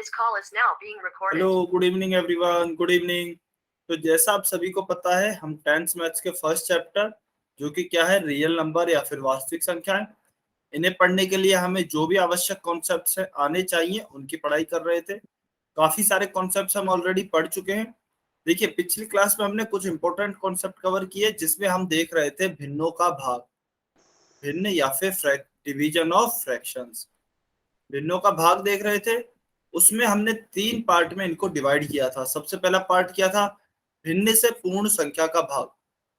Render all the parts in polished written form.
This call is now being recorded. Hello, good evening everyone, good evening. तो जैसा आप सभी को पता है, हम 10th मैथ्स के फर्स्ट चैप्टर जो कि क्या है, रियल नंबर या फिर वास्तविक संख्याएं, इन्हें पढ़ने के लिए हमें जो भी आवश्यक कॉन्सेप्ट्स आने चाहिए उनकी पढ़ाई कर रहे थे। काफी सारे कॉन्सेप्ट्स हम ऑलरेडी पढ़ चुके हैं। देखिए, पिछली क्लास में हमने कुछ इंपॉर्टेंट कॉन्सेप्ट कवर किए जिसमें हम देख रहे थे भिन्नों का भाग, भिन्न या फिर डिवीजन ऑफ फ्रैक्शंस, भिन्नों का भाग देख रहे थे। उसमें हमने 3 पार्ट में इनको डिवाइड किया था। सबसे पहला पार्ट क्या था, भिन्न से पूर्ण संख्या का भाग।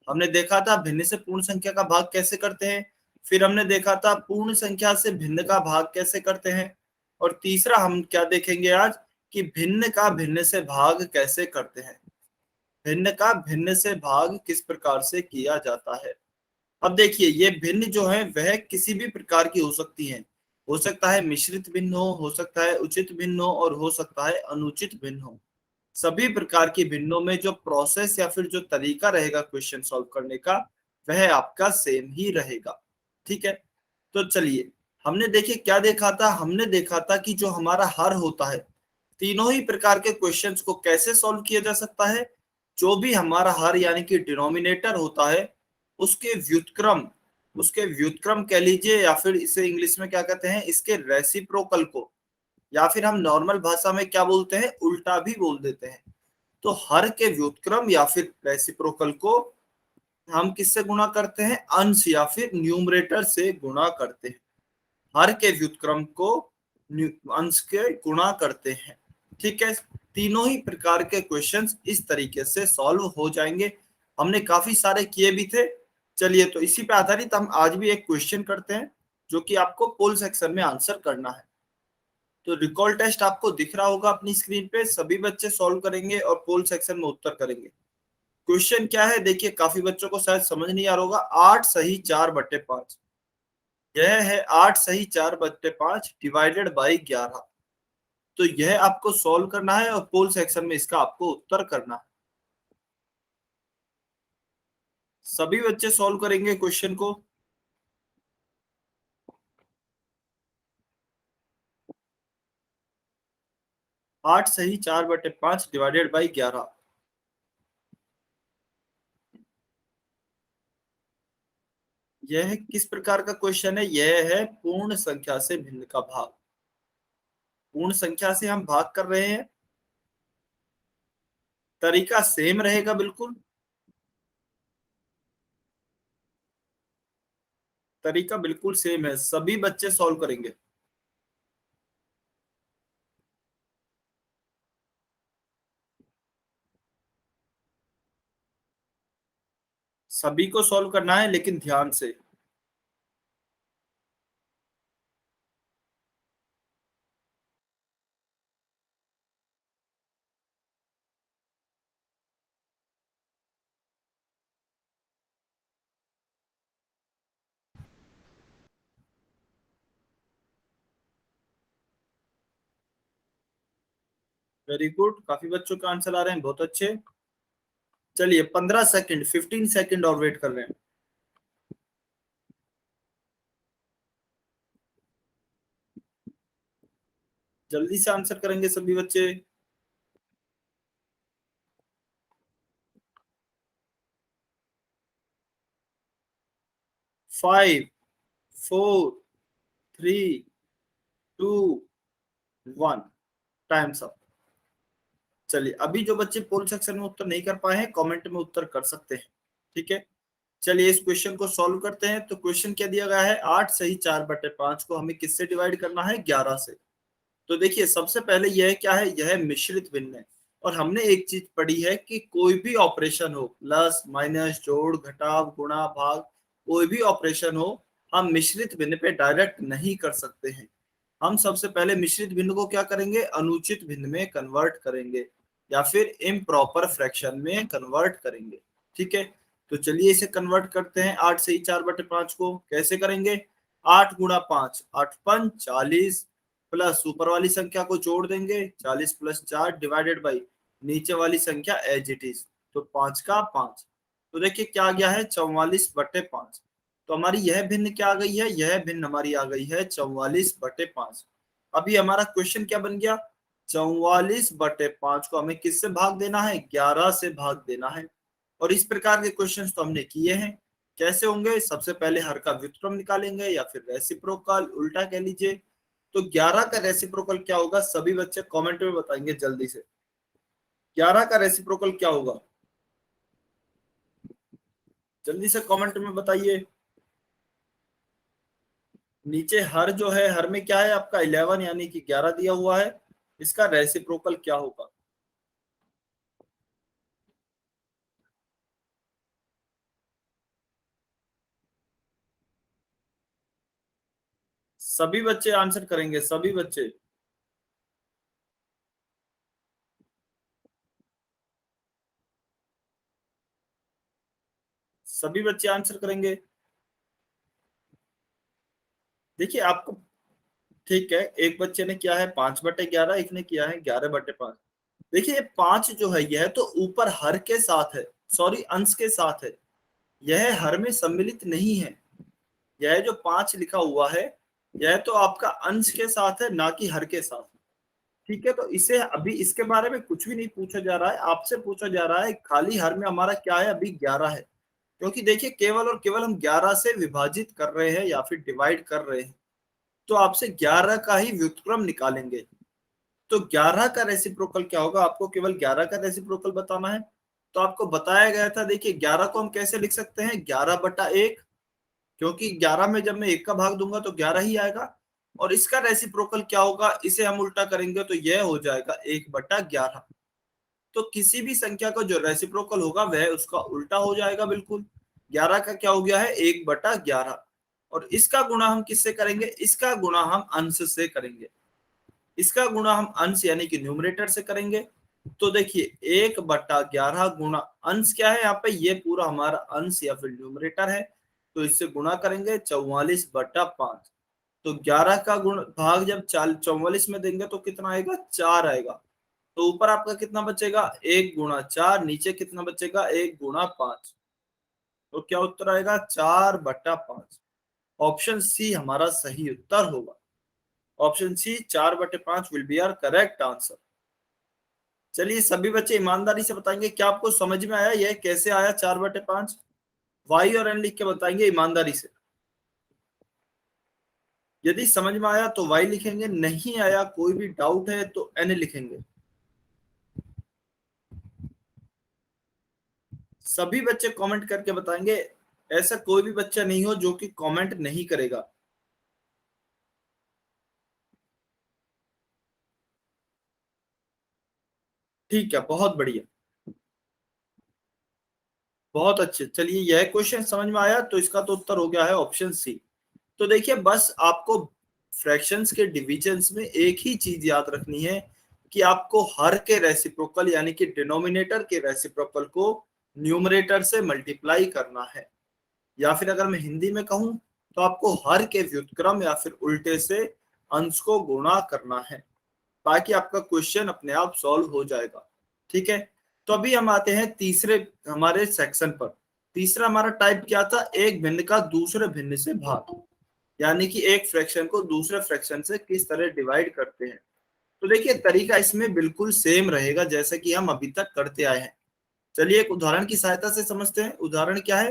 हमने देखा था भिन्न से पूर्ण संख्या का भाग कैसे करते हैं। फिर हमने देखा था पूर्ण संख्या से भिन्न का भाग कैसे करते हैं। और तीसरा हम क्या देखेंगे आज, कि भिन्न का भिन्न से भाग कैसे करते हैं, भिन्न का भिन्न से भाग किस प्रकार से किया जाता है। अब देखिए, ये भिन्न जो है वह किसी भी प्रकार की हो सकती है। हो सकता है मिश्रित भिन्न हो सकता है उचित भिन्न हो, और हो सकता है अनुचित भिन्न हो। सभी प्रकार की भिन्नों में जो प्रोसेस या फिर जो तरीका रहेगा क्वेश्चन सॉल्व करने का, वह आपका सेम ही रहेगा। ठीक है, तो चलिए, हमने देखिए क्या देखा था। हमने देखा था कि जो हमारा हर होता है, तीनों ही प्रकार के क्वेश्चंस को कैसे सॉल्व किया जा सकता है। जो भी हमारा हर यानी कि डिनोमिनेटर होता है, उसके व्युत्क्रम कह लीजिए, या फिर इसे इंग्लिश में क्या कहते हैं, इसके रेसिप्रोकल को, या फिर हम नॉर्मल भाषा में क्या बोलते हैं, उल्टा भी बोल देते हैं। तो हर के व्युत्क्रम या फिर रेसिप्रोकल को हम किससे गुणा करते हैं, अंश या फिर न्यूमरेटर से गुणा करते हैं। हर के व्युत्क्रम को अंश के गुणा करते हैं। ठीक है, तीनों ही प्रकार के क्वेश्चंस इस तरीके से सॉल्व हो जाएंगे। हमने काफी सारे किए भी थे। चलिए, तो इसी पे आधारित हम आज भी एक क्वेश्चन करते हैं जो कि आपको पोल सेक्शन में आंसर करना है। तो रिकॉल टेस्ट आपको दिख रहा होगा अपनी स्क्रीन पे, सभी बच्चे सॉल्व करेंगे और पोल सेक्शन में उत्तर करेंगे। क्वेश्चन क्या है देखिए, काफी बच्चों को शायद समझ नहीं आ रहा होगा। 8 सही 4/5, यह है 8 सही 4/5 डिवाइडेड बाई 11। तो यह आपको सॉल्व करना है और पोल सेक्शन में इसका आपको उत्तर करना है। सभी बच्चे सॉल्व करेंगे क्वेश्चन को। आठ सही 4/5 डिवाइडेड बाई 11। यह किस प्रकार का क्वेश्चन है, यह है पूर्ण संख्या से भिन्न का भाग। पूर्ण संख्या से हम भाग कर रहे हैं। तरीका सेम रहेगा बिल्कुल, तरीका बिल्कुल सेम है। सभी बच्चे सॉल्व करेंगे। सभी को सॉल्व करना है, लेकिन ध्यान से। वेरी गुड, काफी बच्चों का आंसर आ रहे हैं, बहुत अच्छे। चलिए, 15 सेकंड 15 सेकंड और वेट कर रहे हैं। जल्दी से आंसर करेंगे सभी बच्चे। 5 4 3 2 1, टाइम्स अप। चलिए, अभी जो बच्चे पोल सेक्शन में उत्तर नहीं कर पाए हैं, कमेंट में उत्तर कर सकते हैं। ठीक है, चलिए इस क्वेश्चन को सॉल्व करते हैं। तो क्वेश्चन क्या दिया गया है, 8 सही 4/5 को हमें किससे डिवाइड करना है, 11 से। तो देखिए, सबसे पहले यह क्या है, यह मिश्रित भिन्न है। और हमने एक चीज पढ़ी है कि कोई भी ऑपरेशन हो, प्लस माइनस जोड़ घटाव गुणा भाग, कोई भी ऑपरेशन हो, हम मिश्रित भिन्न पे डायरेक्ट नहीं कर सकते हैं। हम सबसे पहले मिश्रित भिन्न को क्या करेंगे, अनुचित भिन्न में कन्वर्ट करेंगे, या फिर इम्प्रॉपर फ्रैक्शन में कन्वर्ट करेंगे। ठीक है, तो चलिए इसे कन्वर्ट करते हैं। 8 सही 4/5 को कैसे करेंगे, 8 गुणा 5, 8 5 40, प्लस ऊपर वाली संख्या को जोड़ देंगे, 40 + 4 डिवाइडेड बाई नीचे वाली संख्या एज इट इज, तो 5 का 5। तो देखिए क्या आ गया है, 44/5। तो हमारी यह भिन्न क्या आ गई है, यह भिन्न हमारी आ गई है 44/5। अभी हमारा क्वेश्चन क्या बन गया, 44/5 को हमें किससे भाग देना है? 11 से भाग देना है। और इस प्रकार के क्वेश्चंस तो हमने किए हैं। कैसे होंगे? सबसे पहले हर का व्युत्क्रम निकालेंगे या फिर रेसिप्रोकल, उल्टा कह लीजिए। तो 11 का रेसिप्रोकल क्या होगा? सभी बच्चे कमेंट में बताएंगे जल्दी से। 11 का रेसिप्रोकल क्या होगा? जल्दी से कमेंट में बताइए। नीचे हर जो है, हर में क्या है आपका? 11 यानी कि 11 दिया हुआ है। इसका रेसिप्रोकल क्या होगा? सभी बच्चे आंसर करेंगे, सभी बच्चे। सभी बच्चे आंसर करेंगे। देखिए आपको, ठीक है, एक बच्चे ने किया है 5/11, एक ने किया है 11/5। देखिए 5 जो है यह तो ऊपर हर के साथ है, सॉरी अंश के साथ है, यह हर में सम्मिलित नहीं है। यह जो 5 लिखा हुआ है यह तो आपका अंश के साथ है, ना कि हर के साथ। ठीक है, तो इसे अभी इसके बारे में कुछ भी नहीं पूछा जा रहा है, आपसे पूछा जा रहा है खाली हर में हमारा क्या है? अभी 11 है। क्योंकि देखिए केवल और केवल हम 11 से विभाजित कर रहे हैं या फिर डिवाइड कर रहे हैं, तो आपसे 11 का ही व्युत्क्रम निकालेंगे। तो 11 का रेसिप्रोकल क्या होगा? आपको केवल 11 का रेसिप्रोकल बताना है। तो आपको बताया गया था, देखिए 11 को हम कैसे लिख सकते हैं? 11/1, क्योंकि 11 में जब मैं 1 का भाग दूंगा तो 11 ही आएगा। और इसका रेसिप्रोकल क्या होगा? इसे हम उल्टा करेंगे तो यह हो जाएगा 1/11। तो किसी भी संख्या का जो रेसिप्रोकल होगा वह उसका उल्टा हो जाएगा बिल्कुल। 11 का क्या हो गया है? 1/11। और इसका गुणा हम किससे करेंगे? इसका गुणा हम अंश से करेंगे। इसका गुणा हम अंश यानी कि न्यूमरेटर से करेंगे। तो देखिए 1/11 गुणा अंश क्या है यहाँ पे? ये पूरा हमारा अंश या फिर न्यूमरेटर है। तो इससे गुणा करेंगे 44/5। तो 11 का गुण भाग जब 44 में देंगे तो कितना आएगा? 4 आएगा। तो ऊपर आपका कितना बचेगा? 1 × 4। नीचे कितना बचेगा? 1 × 5। तो क्या उत्तर आएगा? 4/5। ऑप्शन सी हमारा सही उत्तर होगा। Option C 4/5 will be our correct answer. चलिए सभी बच्चे ईमानदारी से बताएंगे क्या आपको समझ में आया यह कैसे आया 4/5? वाई और एन लिख के बताएंगे ईमानदारी से। यदि समझ में आया तो वाई लिखेंगे, नहीं आया, कोई भी डाउट है तो एन लिखेंगे। सभी बच्चे कमेंट करके बताएंगे। ऐसा कोई भी बच्चा नहीं हो जो कि कमेंट नहीं करेगा। ठीक है, बहुत बढ़िया, बहुत अच्छे। चलिए यह क्वेश्चन समझ में आया तो इसका तो उत्तर हो गया है ऑप्शन सी। तो देखिए बस आपको फ्रैक्शंस के डिविजन्स में एक ही चीज याद रखनी है कि आपको हर के रेसिप्रोकल यानी कि डिनोमिनेटर के रेसिप्रोकल को न्यूमरेटर से मल्टीप्लाई करना है। या फिर अगर मैं हिंदी में कहूं तो आपको हर के व्युत्क्रम या फिर उल्टे से अंश को गुणा करना है। बाकी आपका क्वेश्चन अपने आप सॉल्व हो जाएगा। ठीक है, तो अभी हम आते हैं तीसरे हमारे सेक्शन पर। तीसरा हमारा टाइप क्या था? एक भिन्न का दूसरे भिन्न से भाग, यानी कि एक फ्रैक्शन को दूसरे फ्रैक्शन से किस तरह डिवाइड करते हैं। तो देखिए तरीका इसमें बिल्कुल सेम रहेगा जैसे कि हम अभी तक करते आए हैं। चलिए एक उदाहरण की सहायता से समझते हैं। उदाहरण क्या है?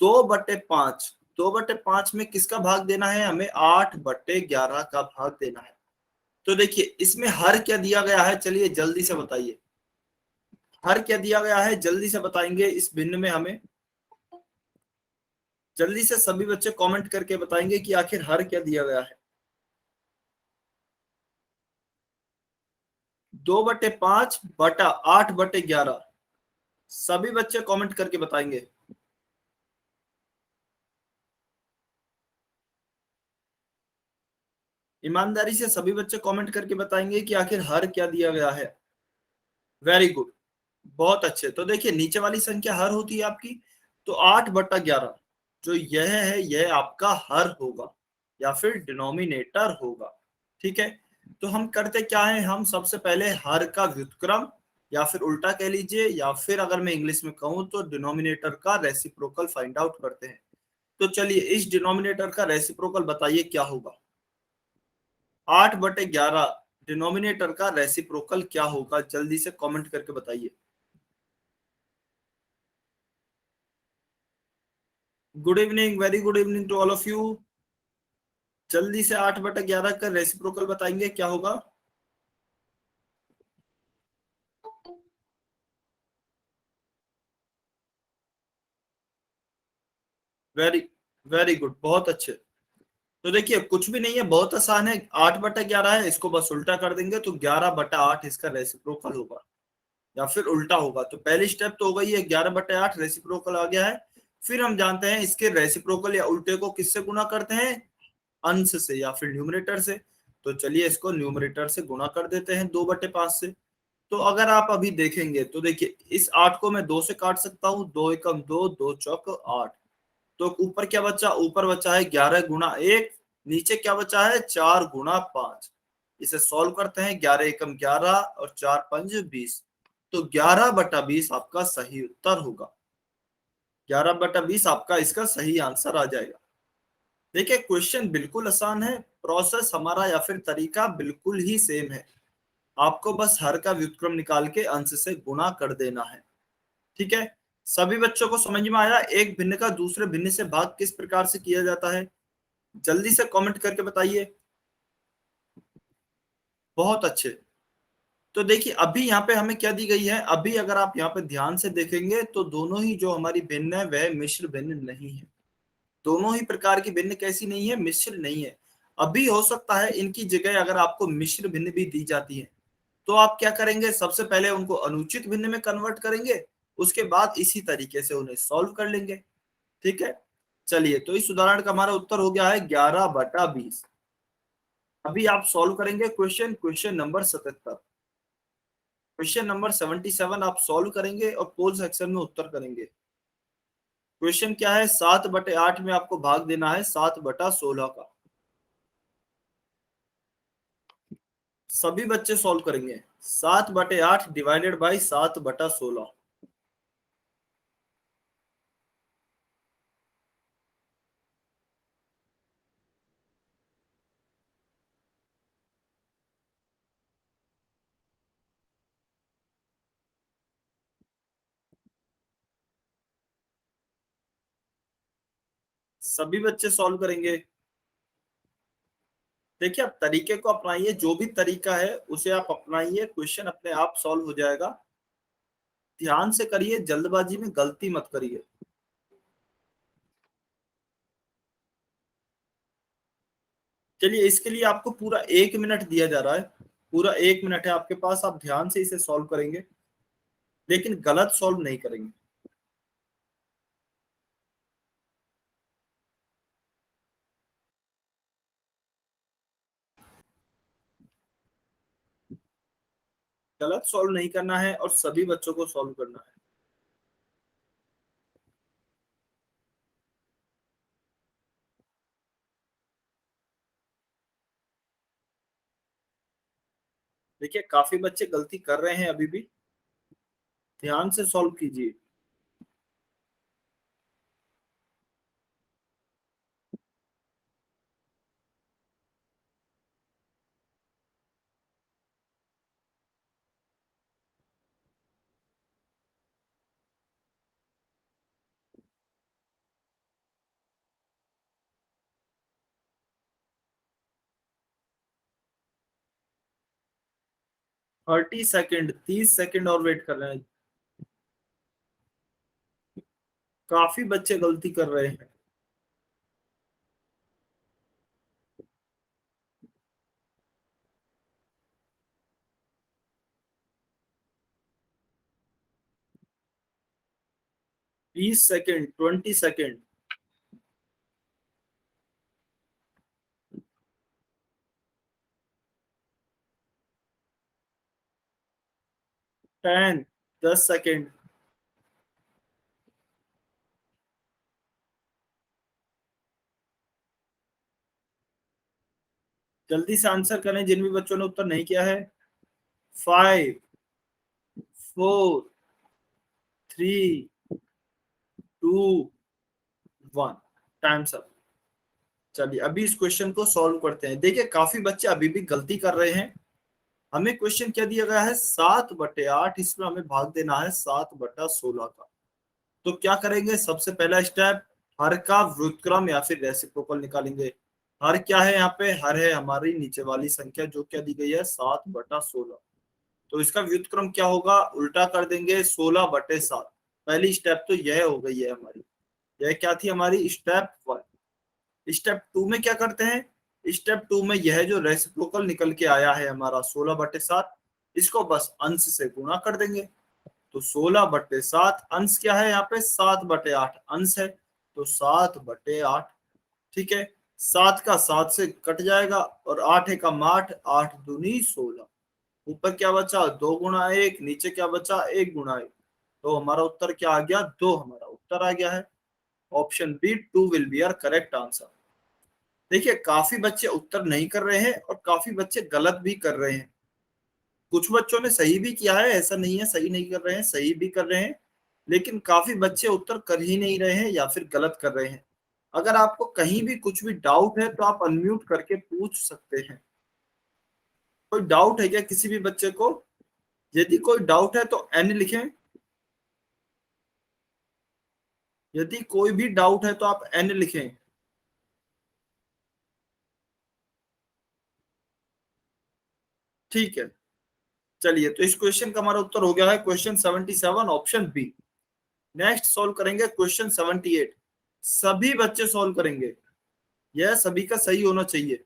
2/5। 2/5 में किसका भाग देना है हमें? 8/11 का भाग देना है। तो देखिए इसमें हर क्या दिया गया है? चलिए जल्दी से बताइए, हर क्या दिया गया है? जल्दी से बताएंगे इस भिन्न में हमें। जल्दी से सभी बच्चे कमेंट करके बताएंगे कि आखिर हर क्या दिया गया है। 2/5/8/11। सभी बच्चे कमेंट करके बताएंगे। ईमानदारी से सभी बच्चे कमेंट करके बताएंगे कि आखिर हर क्या दिया गया है। वेरी गुड, बहुत अच्छे। तो देखिए नीचे वाली संख्या हर होती है आपकी, तो 8/11 जो यह है यह आपका हर होगा या फिर डिनोमिनेटर होगा। ठीक है, तो हम करते क्या है? हम सबसे पहले हर का व्युत्क्रम या फिर उल्टा कह लीजिए, या फिर अगर मैं इंग्लिश में कहूं तो डिनोमिनेटर का रेसिप्रोकल फाइंड आउट करते हैं। तो चलिए इस डिनोमिनेटर का रेसिप्रोकल बताइए क्या होगा? 8/11 डिनोमिनेटर का रेसिप्रोकल क्या होगा, जल्दी से कमेंट करके बताइए। Good evening, very good evening to all of you. जल्दी से 8/11 का रेसिप्रोकल बताएंगे क्या होगा। वेरी वेरी गुड, बहुत अच्छे। तो देखिए कुछ भी नहीं है, बहुत आसान है। 8/11 है, इसको बस उल्टा कर देंगे तो 11/8 इसका रेसिप्रोकल होगा, या फिर उल्टा होगा। तो पहली स्टेप तो हो गई है, 11/8 रेसिप्रोकल आ गया है। फिर हम जानते हैं इसके रेसिप्रोकल या उल्टे को किससे गुना करते हैं, अंश से या फिर न्यूमरेटर से। तो चलिए इसको न्यूमरेटर से गुणा कर देते हैं 2/5 से। तो अगर आप अभी देखेंगे तो देखिए इस 8 को मैं 2 से काट सकता हूँ, 2 एकम 2, 2 चौक 8। तो ऊपर क्या बचा, ऊपर बचा है 11 गुणा 1, नीचे क्या बचा है 4 गुणा 5। इसे सॉल्व करते हैं, 11 एकम 11 और 4 पंज 20। तो 11/20 आपका सही उत्तर होगा। 11/20 आपका इसका सही आंसर आ जाएगा। देखिए क्वेश्चन बिल्कुल आसान है, प्रोसेस हमारा या फिर तरीका बिल्कुल ही सेम है। आपको बस हर का व्युत्क्रम निकाल के अंश से गुणा कर देना है। ठीक है, सभी बच्चों को समझ में आया एक भिन्न का दूसरे भिन्न से भाग किस प्रकार से किया जाता है, जल्दी से कमेंट करके बताइए। बहुत अच्छे। तो देखिए अभी यहाँ पे हमें क्या दी गई है, अभी अगर आप यहाँ पे ध्यान से देखेंगे तो दोनों ही जो हमारी भिन्न है वह मिश्र भिन्न नहीं है। दोनों ही प्रकार की भिन्न कैसी नहीं है, मिश्र नहीं है। अभी हो सकता है इनकी जगह अगर आपको मिश्र भिन्न भी दी जाती है तो आप क्या करेंगे, सबसे पहले उनको अनुचित भिन्न में कन्वर्ट करेंगे, उसके बाद इसी तरीके से उन्हें सॉल्व कर लेंगे। ठीक है, चलिए तो इस उदाहरण का हमारा उत्तर हो गया है 11/20। अभी आप सॉल्व करेंगे question, question number 77। Question number 77 आप सॉल्व करेंगे और पोल सेक्शन में उत्तर करेंगे। क्वेश्चन क्या है, 7/8 में आपको भाग देना है 7/16 का। सभी बच्चे सॉल्व करेंगे, 7/8 डिवाइडेड बाई 7/16। सभी बच्चे सॉल्व करेंगे। देखिए आप तरीके को अपनाइए, जो भी तरीका है उसे आप अपनाइए, क्वेश्चन अपने आप सॉल्व हो जाएगा। ध्यान से करिए, जल्दबाजी में गलती मत करिए। चलिए इसके लिए आपको पूरा 1 मिनट दिया जा रहा है, पूरा 1 मिनट है आपके पास, आप ध्यान से इसे सॉल्व करेंगे लेकिन गलत सॉल्व नहीं करेंगे। गलत सॉल्व नहीं करना है और सभी बच्चों को सॉल्व करना है। देखिए काफी बच्चे गलती कर रहे हैं अभी भी, ध्यान से सॉल्व कीजिए। 30 सेकेंड, 30 सेकेंड और वेट कर रहे हैं। काफी बच्चे गलती कर रहे हैं। 20 सेकेंड, 20 सेकेंड। 10, 10 सेकेंड। जल्दी से आंसर करें जिन भी बच्चों ने उत्तर नहीं किया है। 5, 4, 3, 2, 1। Times up. चलिए अभी इस क्वेश्चन को सॉल्व करते हैं। देखिए काफी बच्चे अभी भी गलती कर रहे हैं, हमें क्वेश्चन क्या दिया गया है 7/8, इसमें हमें भाग देना है 7/16 का। तो क्या करेंगे, सबसे पहला स्टेप हर का व्युत्क्रम या फिर रेसिप्रोकल निकालेंगे। हर क्या है यहाँ पे, हर है हमारी नीचे वाली संख्या जो क्या दी गई है 7/16। तो इसका व्युत्क्रम क्या होगा, उल्टा कर देंगे 16/7। पहली स्टेप तो यह हो गई है हमारी, यह क्या थी हमारी स्टेप 1। स्टेप 2 में क्या करते हैं, स्टेप 2 में यह जो रेसिप्रोकल निकल के आया है हमारा 16/7, इसको बस अंश से गुणा कर देंगे। तो 16/7 अंश क्या है यहाँ पे 7/8 अंश है, तो 7/8। ठीक है, 7 का 7 से कट जाएगा और 8 एकम 8, 8 दूनी 16। ऊपर क्या बचा 2 गुणा 1, नीचे क्या बचा 1 गुणा 1। तो हमारा उत्तर क्या आ गया 2, हमारा उत्तर आ गया है option B 2 will be our correct answer. देखिए काफी बच्चे उत्तर नहीं कर रहे हैं और काफी बच्चे गलत भी कर रहे हैं। कुछ बच्चों ने सही भी किया है, ऐसा नहीं है सही नहीं कर रहे हैं, सही भी कर रहे हैं, लेकिन काफी बच्चे उत्तर कर ही नहीं रहे हैं या फिर गलत कर रहे हैं। अगर आपको कहीं भी कुछ भी डाउट है तो आप अनम्यूट करके पूछ सकते हैं। कोई डाउट है क्या किसी भी बच्चे को? यदि कोई डाउट है तो एन लिखें। यदि कोई भी डाउट है तो आप एन लिखें। ठीक है, चलिए तो इस क्वेश्चन का हमारा उत्तर हो गया है question 77 option B. Next solve करेंगे क्वेश्चन 78। सभी बच्चे सॉल्व करेंगे, यह सभी का सही होना चाहिए।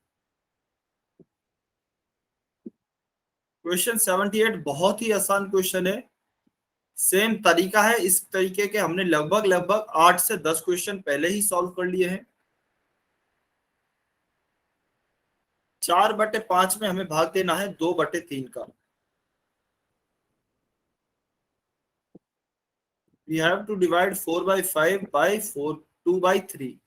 क्वेश्चन 78 बहुत ही आसान क्वेश्चन है, सेम तरीका है। इस तरीके के हमने लगभग लगभग 8 से 10 क्वेश्चन पहले ही सॉल्व कर लिए हैं। 4/5 में हमें भाग देना है 2/3 का। We have to divide 4/5 by 4, 2/3।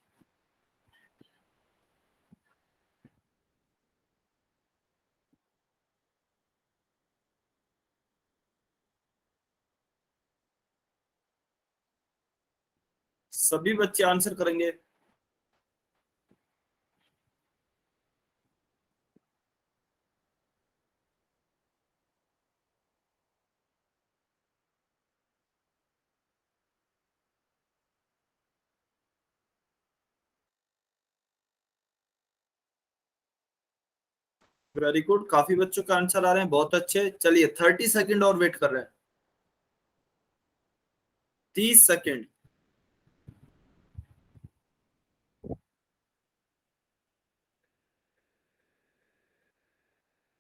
सभी बच्चे आंसर करेंगे। वेरी गुड, काफी बच्चों का आंसर आ रहे हैं, बहुत अच्छे। चलिए 30 सेकंड और वेट कर रहे हैं। 30 सेकंड।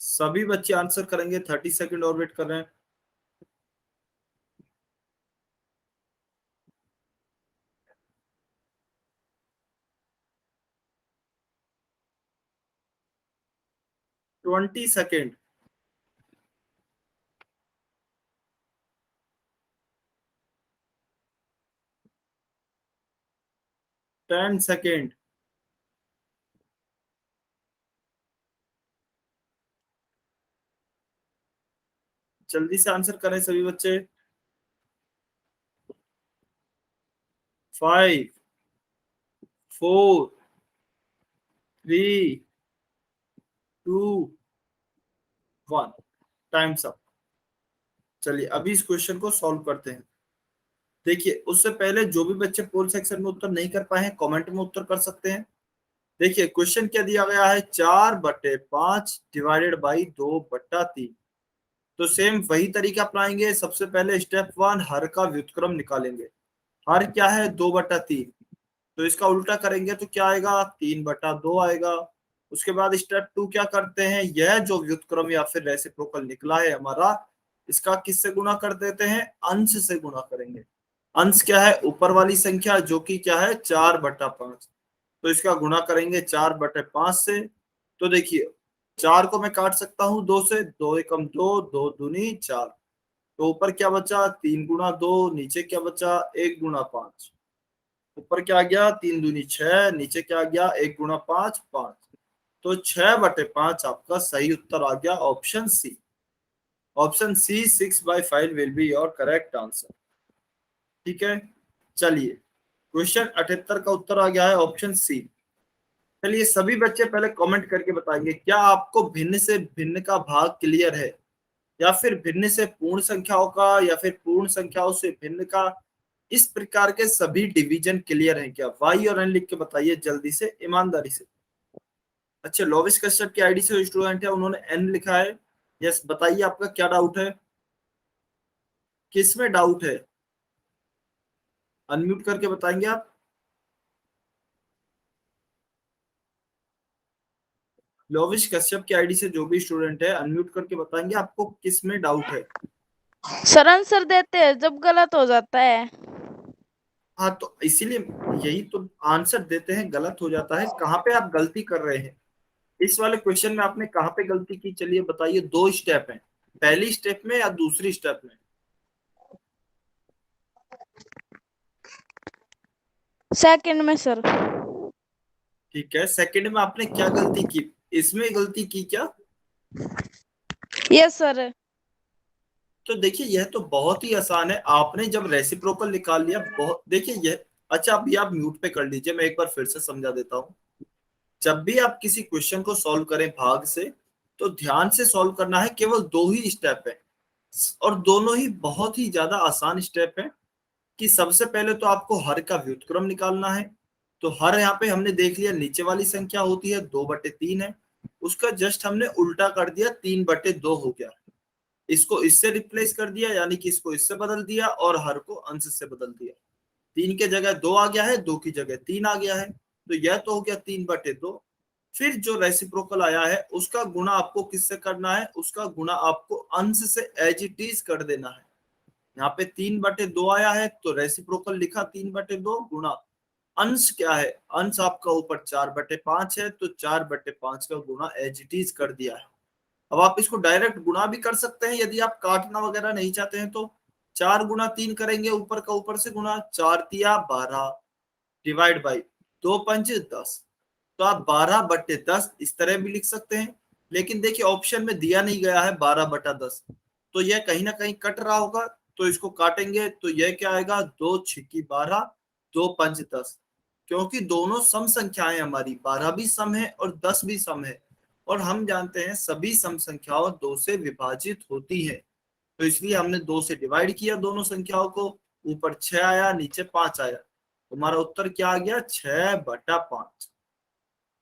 सभी बच्चे आंसर करेंगे, 30 सेकंड और वेट कर रहे हैं। 20 सेकंड। 10 सेकंड। जल्दी से आंसर करें सभी बच्चे। 5, 4, 3, 2, 1। Times up. चलिए अभी इस क्वेश्चन को सॉल्व करते हैं। देखिए उससे पहले जो भी बच्चे पोल सेक्शन में उत्तर नहीं कर पाए हैं कमेंट में उत्तर कर सकते हैं। देखिए क्वेश्चन क्या दिया गया है 4/5 डिवाइडेड बाई 2/3। तो सेम वही तरीका अपनाएंगे। सबसे पहले स्टेप 1 हर का व्युत्क्रम निकालेंगे। हर क्या है 2/3, तो इसका उल्टा करेंगे तो क्या आएगा 3/2 आएगा। उसके बाद स्टेप 2 क्या करते हैं, यह जो व्युत्क्रम या फिर रेसिप्रोकल निकला है हमारा, इसका किससे गुणा कर देते हैं, अंश से गुणा करेंगे। अंश क्या है ऊपर वाली संख्या जो कि क्या है 4/5, तो इसका गुणा करेंगे 4/5 से। तो देखिए 4 को मैं काट सकता हूँ 2 से, 2 एकम 2, 2 दूनी 4। तो ऊपर क्या बचा 3 गुणा 2, नीचे क्या बचा 1 गुणा 5। ऊपर क्या आ गया 3 दूनी 6, नीचे क्या आ गया 1 गुणा 5, 5। तो 6/5 आपका सही उत्तर आ गया option C. Option C 6/5 will be your correct answer. ठीक है, चलिए क्वेश्चन 78 का उत्तर आ गया है ऑप्शन सी। चलिए सभी बच्चे पहले कमेंट करके बताएंगे, क्या आपको भिन्न से भिन्न का भाग क्लियर है, या फिर भिन्न से पूर्ण संख्याओं का, या फिर पूर्ण संख्याओं से भिन्न का, इस प्रकार के सभी डिवीजन क्लियर हैं क्या? वाई और एन लिख के बताइए जल्दी से, ईमानदारी से। अच्छा, लोविस कश्यप की आईडी से स्टूडेंट है, उन्होंने एन लिखा है। यस, बताइए आपका क्या डाउट है, किस में डाउट है? अनम्यूट करके बताएंगे आप। लोविश कश्यप की आईडी से जो भी स्टूडेंट है, अनम्यूट करके बताएंगे आपको किस में डाउट है। सर आंसर देते हैं जब गलत हो जाता है। हाँ, तो इसीलिए यही तो आंसर देते हैं, गलत हो जाता है, कहाँ पे आप गलती कर रहे हैं? इस वाले क्वेश्चन में आपने कहाँ पे गलती की, चलिए बताइए। दो स्टेप हैं, पहली स्टेप में या दूसरी स्टेप में? सेकंड में सर। ठीक है, सेकंड में आपने क्या गलती की, इसमें गलती की क्या? Yes sir. तो देखिए यह तो बहुत ही आसान है, आपने जब रेसिप्रोकल निकाल लिया, बहुत देखिए यह। अच्छा, अभी आप म्यूट पे कर लीजिए, मैं एक बार फिर से समझा देता हूँ। जब भी आप किसी क्वेश्चन को सॉल्व करें भाग से, तो ध्यान से सॉल्व करना है, केवल दो ही स्टेप है, और दोनों ही बहुत ही ज्यादा आसान स्टेप है। कि सबसे पहले तो आपको हर का व्युत्क्रम निकालना है। तो हर यहाँ पे हमने देख लिया, नीचे वाली संख्या होती है 2/3 है, उसका जस्ट हमने उल्टा कर दिया, 3/2 हो गया। इसको इससे रिप्लेस कर दिया, यानी कि इसको इससे बदल दिया, और हर को अंश से बदल दिया। 3 के जगह 2 आ गया है, 2 की जगह 3 आ गया है, तो यह तो हो गया 3/2। फिर जो रेसिप्रोकल आया है उसका गुणा आपको किससे करना है, उसका गुणा आपको अंश से एज इट इज कर देना है। यहाँ पे 3/2 आया है, तो रेसिप्रोकल लिखा 3/2 गुणा अंश क्या है, अंश आपका ऊपर 4/5 है, तो 4/5 का गुणा एज इट इज कर दिया है। अब आप इसको डायरेक्ट गुणा भी कर सकते हैं, यदि आप काटना वगैरह नहीं चाहते हैं तो। 4 × 3 करेंगे, ऊपर का ऊपर से गुणा, 4×3 = 12 डिवाइड बाई 2×5 = 10। तो आप 12/10 इस तरह भी लिख सकते हैं, लेकिन देखिए ऑप्शन में दिया नहीं गया है 12/10, तो यह कहीं ना कहीं कट रहा होगा। तो इसको काटेंगे तो यह क्या आएगा, 2×6 = 12, 2×5 = 10। क्योंकि दोनों सम संख्याएं हमारी, 12 भी सम है और 10 भी सम है, और हम जानते हैं सभी सम संख्याओं 2 से विभाजित होती है। तो इसलिए हमने 2 से डिवाइड किया दोनों संख्याओं को, ऊपर 6 आया, नीचे 5 आया। हमारा उत्तर क्या आ गया, 6/5।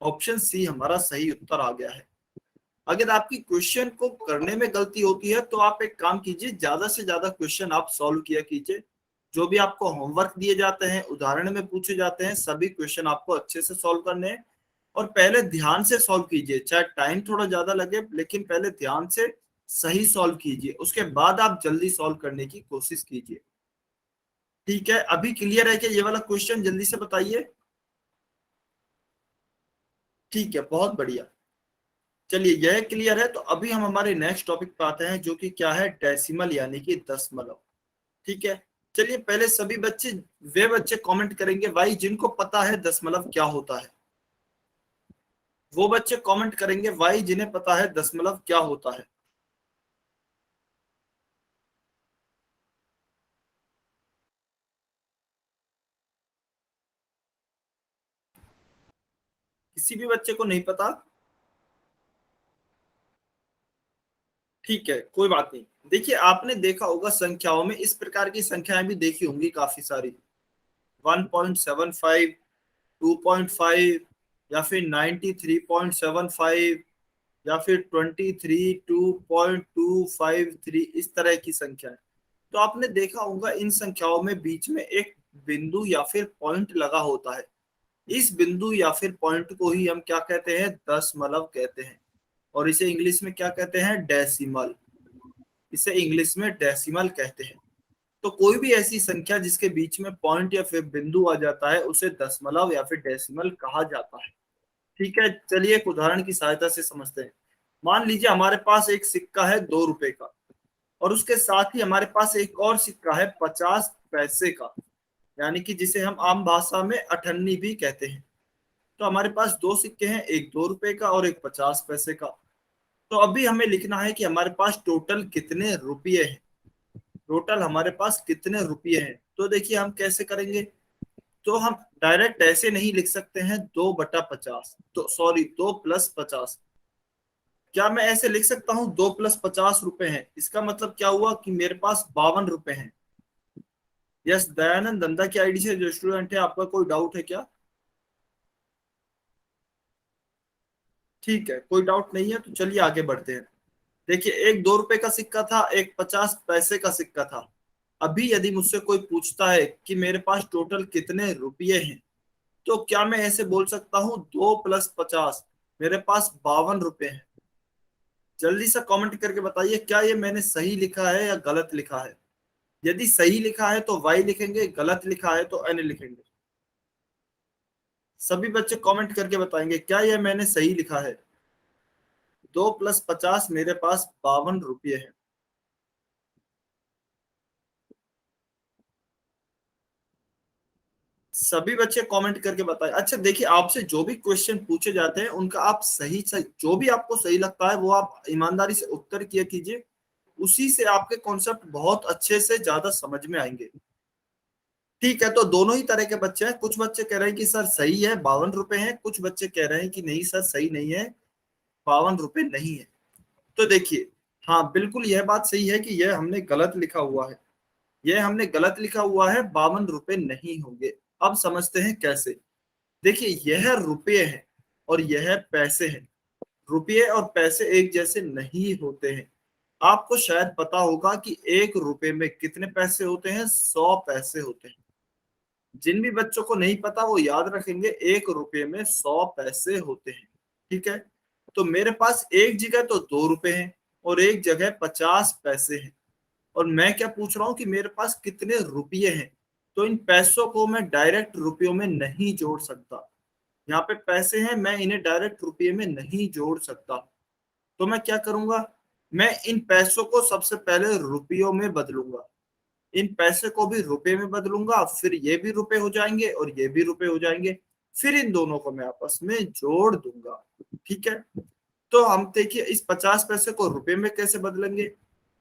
ऑप्शन सी हमारा सही उत्तर आ गया है। अगर आपकी क्वेश्चन को करने में गलती होती है, तो आप एक काम कीजिए, ज्यादा से ज्यादा क्वेश्चन आप सॉल्व किया कीजिए। जो भी आपको होमवर्क दिए जाते हैं, उदाहरण में पूछे जाते हैं, सभी क्वेश्चन आपको अच्छे से सॉल्व करने हैं। और पहले ध्यान से सॉल्व कीजिए, चाहे टाइम थोड़ा ज्यादा लगे, लेकिन पहले ध्यान से सही सॉल्व कीजिए, उसके बाद आप जल्दी सॉल्व करने की कोशिश कीजिए। ठीक है, अभी क्लियर है कि ये वाला क्वेश्चन, जल्दी से बताइए। ठीक है, बहुत बढ़िया। चलिए यह क्लियर है, तो अभी हम हमारे नेक्स्ट टॉपिक पे आते हैं, जो कि क्या है, डेसिमल यानी कि दशमलव। ठीक है, चलिए पहले सभी बच्चे, वे बच्चे कमेंट करेंगे भाई जिनको पता है दशमलव क्या होता है। वो बच्चे कमेंट करेंगे भाई जिन्हें पता है दशमलव क्या होता है। किसी भी बच्चे को नहीं पता? ठीक है, कोई बात नहीं। देखिए आपने देखा होगा संख्याओं में, इस प्रकार की संख्याएं भी देखी होंगी काफी सारी, 1.75, 2.5, या फिर 93.75, या फिर 23, 2.253, इस तरह की संख्या है। तो आपने देखा होगा इन संख्याओं में बीच में एक बिंदु या फिर पॉइंट लगा होता है। इस बिंदु या फिर पॉइंट को ही हम क्या कहते हैं, दशमलव कहते हैं, और इसे इंग्लिश में क्या कहते हैं, डेसिमल। इसे इंग्लिश में डेसिमल कहते हैं। तो कोई भी ऐसी संख्या जिसके बीच में पॉइंट या फिर बिंदु आ जाता है, उसे दशमलव या फिर डेसिमल कहा जाता है। ठीक है, चलिए एक उदाहरण की सहायता से समझते हैं। मान लीजिए हमारे पास एक सिक्का है 2 रुपए का, और उसके साथ ही हमारे पास एक और सिक्का है 50 पैसे का, यानी कि जिसे हम आम भाषा में अठन्नी भी कहते हैं। तो हमारे पास दो सिक्के हैं, एक 2 रुपए का और एक 50 पैसे का। तो अभी हमें लिखना है कि हमारे पास टोटल कितने रुपये हैं, टोटल हमारे पास कितने रुपये हैं। तो देखिए हम कैसे करेंगे, तो हम डायरेक्ट ऐसे नहीं लिख सकते हैं 2/50, तो सॉरी 2+50। क्या मैं ऐसे लिख सकता हूँ 2+50 रुपए हैं? इसका मतलब क्या हुआ कि मेरे पास 52 रुपए हैं। यस, दयानंद धंधा की आईडी से जो स्टूडेंट है, आपका कोई डाउट है क्या? ठीक है, कोई डाउट नहीं है तो चलिए आगे बढ़ते हैं। देखिए, एक 2 रुपए का सिक्का था, एक 50 पैसे का सिक्का था। अभी यदि मुझसे कोई पूछता है कि मेरे पास टोटल कितने रुपये हैं, तो क्या मैं ऐसे बोल सकता हूँ 2+50, मेरे पास 52 रुपए हैं? जल्दी से कमेंट करके बताइए, क्या ये मैंने सही लिखा है या गलत लिखा है? यदि सही लिखा है तो वाई लिखेंगे, गलत लिखा है तो एन लिखेंगे। सभी बच्चे कमेंट करके बताएंगे क्या ये मैंने सही लिखा है। 2+50, मेरे पास 52 रुपये है। सभी बच्चे कमेंट करके बताएं। अच्छा देखिए, आपसे जो भी क्वेश्चन पूछे जाते हैं उनका आप सही सही, जो भी आपको सही लगता है वो आप ईमानदारी से उत्तर किया कीजिए। उसी से आपके कॉन्सेप्ट बहुत अच्छे से ज्यादा समझ में आएंगे। ठीक है, तो दोनों ही तरह के बच्चे हैं। कुछ बच्चे कह रहे हैं कि सर सही है 52 रुपए हैं, कुछ बच्चे कह रहे हैं कि नहीं सर सही नहीं है, 52 रुपए नहीं है। तो देखिए, हाँ बिल्कुल यह बात सही है कि यह हमने गलत लिखा हुआ है। यह हमने गलत लिखा हुआ है, 52 रुपए नहीं होंगे। अब समझते हैं कैसे। देखिए, यह रुपये है और यह पैसे हैं। रुपये और पैसे एक जैसे नहीं होते हैं। आपको शायद पता होगा कि 1 रुपए में कितने पैसे होते हैं, 100 पैसे होते हैं। जिन भी बच्चों को नहीं पता वो याद रखेंगे, 1 रुपए में 100 पैसे होते हैं। ठीक है, तो मेरे पास एक जगह तो 2 रुपए हैं और एक जगह 50 पैसे हैं। और मैं क्या पूछ रहा हूँ कि मेरे पास कितने रुपये हैं। तो इन पैसों को मैं डायरेक्ट रुपयों में नहीं जोड़ सकता। यहाँ पे पैसे हैं, मैं इन्हें डायरेक्ट रुपये में नहीं जोड़ सकता। तो मैं क्या करूंगा, मैं इन पैसों को सबसे पहले रुपयों में बदलूंगा। इन पैसे को भी रुपए में बदलूंगा, फिर ये भी रुपए हो जाएंगे और ये भी रुपए हो जाएंगे। फिर इन दोनों को मैं आपस में जोड़ दूंगा। ठीक है, तो हम देखिए इस 50 पैसे को रुपए में कैसे बदलेंगे।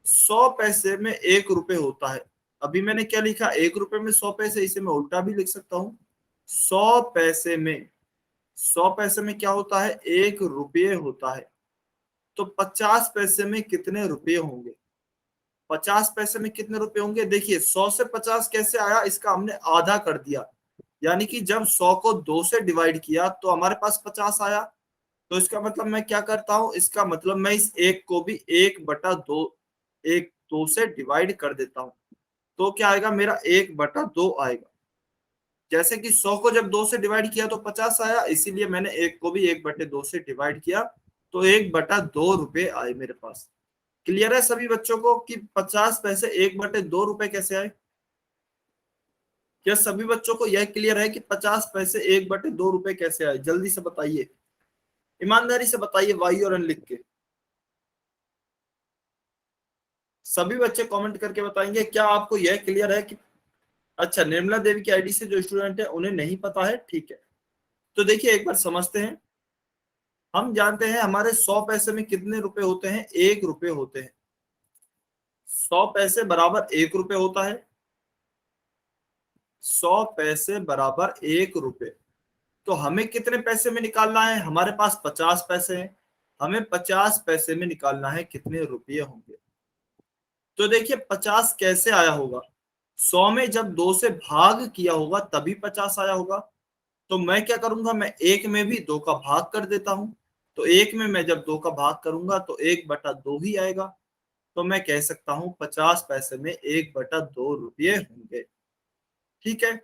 100 पैसे में 1 रुपए होता है। अभी मैंने क्या लिखा, 1 रुपए में 100 पैसे, इसे मैं उल्टा भी लिख सकता हूँ। 100 पैसे में क्या होता है, 1 रुपये होता है। तो 50 पैसे में कितने रुपये होंगे? 50 पैसे में कितने रुपए होंगे? देखिए, 100 से 50 कैसे आया, इसका हमने आधा कर दिया। यानी कि जब 100 को 2 से डिवाइड किया तो हमारे पास 50 आया। तो इसका मतलब मैं क्या करता हूं, इसका मतलब मैं इस एक को भी 1/2, 1 2 से डिवाइड कर देता हूं। तो क्या आएगा, मेरा 1/2 आएगा। जैसे कि 100 को जब 2 से डिवाइड किया तो 50 आया, इसीलिए मैंने एक को भी 1/2 से डिवाइड किया, तो 1/2 रुपए आए मेरे पास। क्लियर है सभी बच्चों को कि 50 पैसे 1/2 रुपए कैसे आए? क्या सभी बच्चों को यह क्लियर है कि 50 पैसे 1/2 रुपए कैसे आए? जल्दी से बताइए, ईमानदारी से बताइए, वाई और एन लिख के। सभी बच्चे कमेंट करके बताएंगे क्या आपको यह क्लियर है कि, अच्छा निर्मला देवी की आईडी से जो स्टूडेंट है उन्हें नहीं पता है, ठीक है। तो देखिए एक बार समझते हैं। हम जानते हैं हमारे 100 पैसे में कितने रुपए होते हैं, 1 रुपए होते हैं। 100 पैसे बराबर 1 रुपए होता है। 100 पैसे बराबर 1 रुपए। तो हमें कितने पैसे में निकालना है, हमारे पास 50 पैसे हैं। हमें 50 पैसे में निकालना है कितने रुपये होंगे। तो देखिए 50 कैसे आया होगा, 100 में जब 2 से भाग किया होगा तभी 50 आया होगा। तो मैं क्या करूंगा, मैं एक में भी 2 का भाग कर देता हूं। तो एक में मैं जब 2 का भाग करूंगा तो 1/2 ही आएगा। तो मैं कह सकता हूं 50 पैसे में 1/2 रुपये होंगे। ठीक है,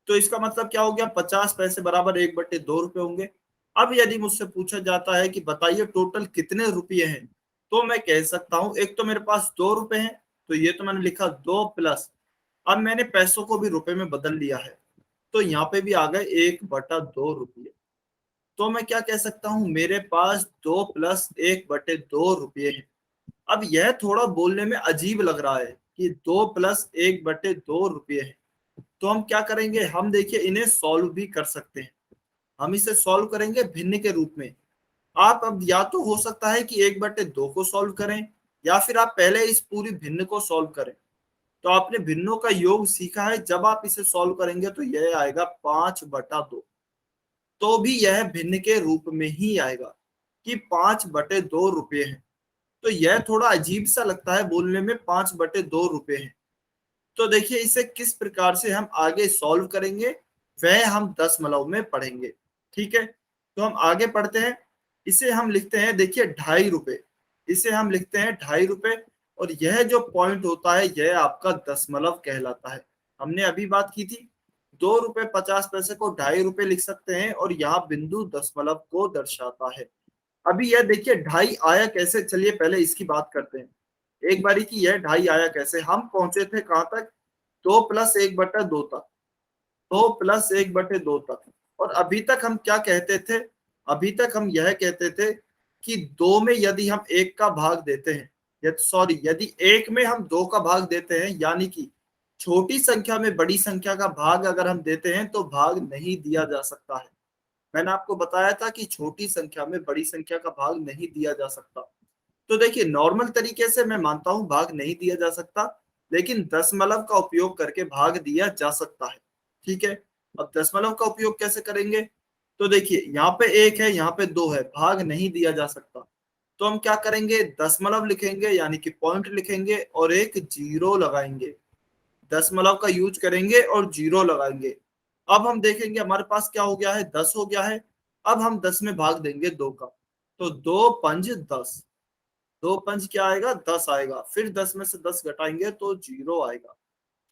तो इसका मतलब क्या हो गया, 50 पैसे बराबर 1/2 रुपये होंगे। अब यदि मुझसे पूछा जाता है कि बताइए टोटल कितने रुपये हैं, तो मैं कह सकता हूं एक तो मेरे पास 2 रुपए हैं, तो ये तो मैंने लिखा 2 प्लस, अब मैंने पैसों को भी रुपए में बदल लिया है, तो यहाँ पे भी आ गए 1/2 रुपये। तो मैं क्या कह सकता हूँ, मेरे पास 2 प्लस 1/2 रुपये है। अब यह थोड़ा बोलने में अजीब लग रहा है कि 2 प्लस 1/2 रुपये है। तो हम क्या करेंगे, हम देखिए इन्हें सॉल्व भी कर सकते हैं। हम इसे सॉल्व करेंगे भिन्न के रूप में। आप अब या तो हो सकता है कि 1/2 को सॉल्व करें, या फिर आप पहले इस पूरी भिन्न को सॉल्व करें। तो आपने भिन्नों का योग सीखा है, जब आप इसे सॉल्व करेंगे तो यह आएगा 5/2। तो भी यह भिन्न के रूप में ही आएगा कि 5/2 रुपये है। तो यह थोड़ा अजीब सा लगता है बोलने में, 5/2 रुपये है। तो देखिए इसे किस प्रकार से हम आगे सॉल्व करेंगे वह हम दशमलव में पढ़ेंगे। ठीक है, तो हम आगे पढ़ते हैं। इसे हम लिखते हैं, देखिए 2.5 रुपये, इसे हम लिखते हैं 2.5 रुपये। और यह जो पॉइंट होता है यह आपका दशमलव कहलाता है। हमने अभी बात की थी 2 रुपये 50 पैसे को 2.5 रुपये लिख सकते हैं, और यहाँ बिंदु दशमलव को दर्शाता है। अभी यह देखिए 2.5 आया कैसे, चलिए पहले इसकी बात करते हैं एक बारी की। यह 2.5 आया कैसे, हम पहुंचे थे कहां तक, 2+1/2 तक, 2+1/2 तक। और अभी तक हम क्या कहते थे, अभी तक हम यह कहते थे कि 2 में यदि हम 1 का भाग देते हैं, यदि 1 में हम 2 का भाग देते हैं, यानी कि छोटी संख्या में बड़ी संख्या का भाग अगर हम देते हैं तो भाग नहीं दिया जा सकता है। मैंने आपको बताया था कि छोटी संख्या में बड़ी संख्या का भाग नहीं दिया जा सकता। तो देखिए नॉर्मल तरीके से मैं मानता हूं भाग नहीं दिया जा सकता, लेकिन दशमलव का उपयोग करके भाग दिया जा सकता है। ठीक है, अब दशमलव का उपयोग कैसे करेंगे, तो देखिए यहाँ पे 1 है, यहाँ पे 2 है, भाग नहीं दिया जा सकता। तो हम क्या करेंगे, दशमलव लिखेंगे यानी कि पॉइंट लिखेंगे और एक जीरो लगाएंगे। दशमलव का यूज करेंगे और जीरो लगाएंगे। अब हम देखेंगे हमारे पास क्या हो गया है, 10 हो गया है। अब हम 10 में भाग देंगे 2 का, तो 2×5 = 10, 2×5 क्या आएगा, 10 आएगा। फिर 10 में से 10 घटाएंगे तो जीरो आएगा।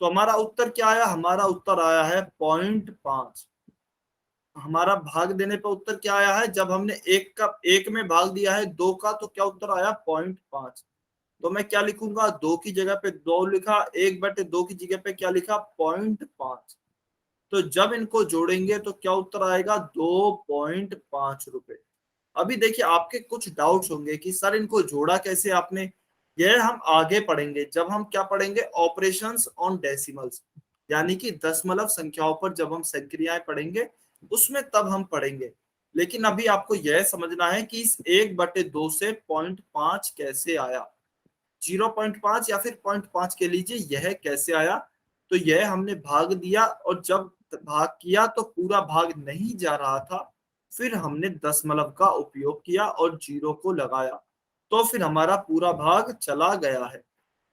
तो हमारा उत्तर क्या आया, हमारा उत्तर आया है 0.5। हमारा भाग देने पर उत्तर क्या आया है, जब हमने एक में भाग दिया है 2 का, तो क्या उत्तर आया 0.5। तो मैं क्या लिखूंगा, 2 की जगह पे 2 लिखा, 1/2 की जगह पे क्या लिखा, 0.5। तो जब इनको जोड़ेंगे तो क्या उत्तर आएगा, 2.5 रुपए। अभी देखिए आपके कुछ डाउट्स होंगे कि सर इनको जोड़ा कैसे आपने, यह हम आगे पढ़ेंगे जब हम क्या पढ़ेंगे, ऑपरेशंस ऑन डेसिमल्स, यानी कि दशमलव संख्याओं पर जब हम संक्रियाएं पढ़ेंगे उसमें तब हम पढ़ेंगे। लेकिन अभी आपको यह समझना है कि इस 1/2 से 0.5 कैसे आया, 0.5 या फिर 0.5 के लीजिए, यह कैसे आया। तो यह हमने भाग दिया और जब भाग किया तो पूरा भाग नहीं जा रहा था, फिर हमने दशमलव का उपयोग किया और जीरो को लगाया, तो फिर हमारा पूरा भाग चला गया है।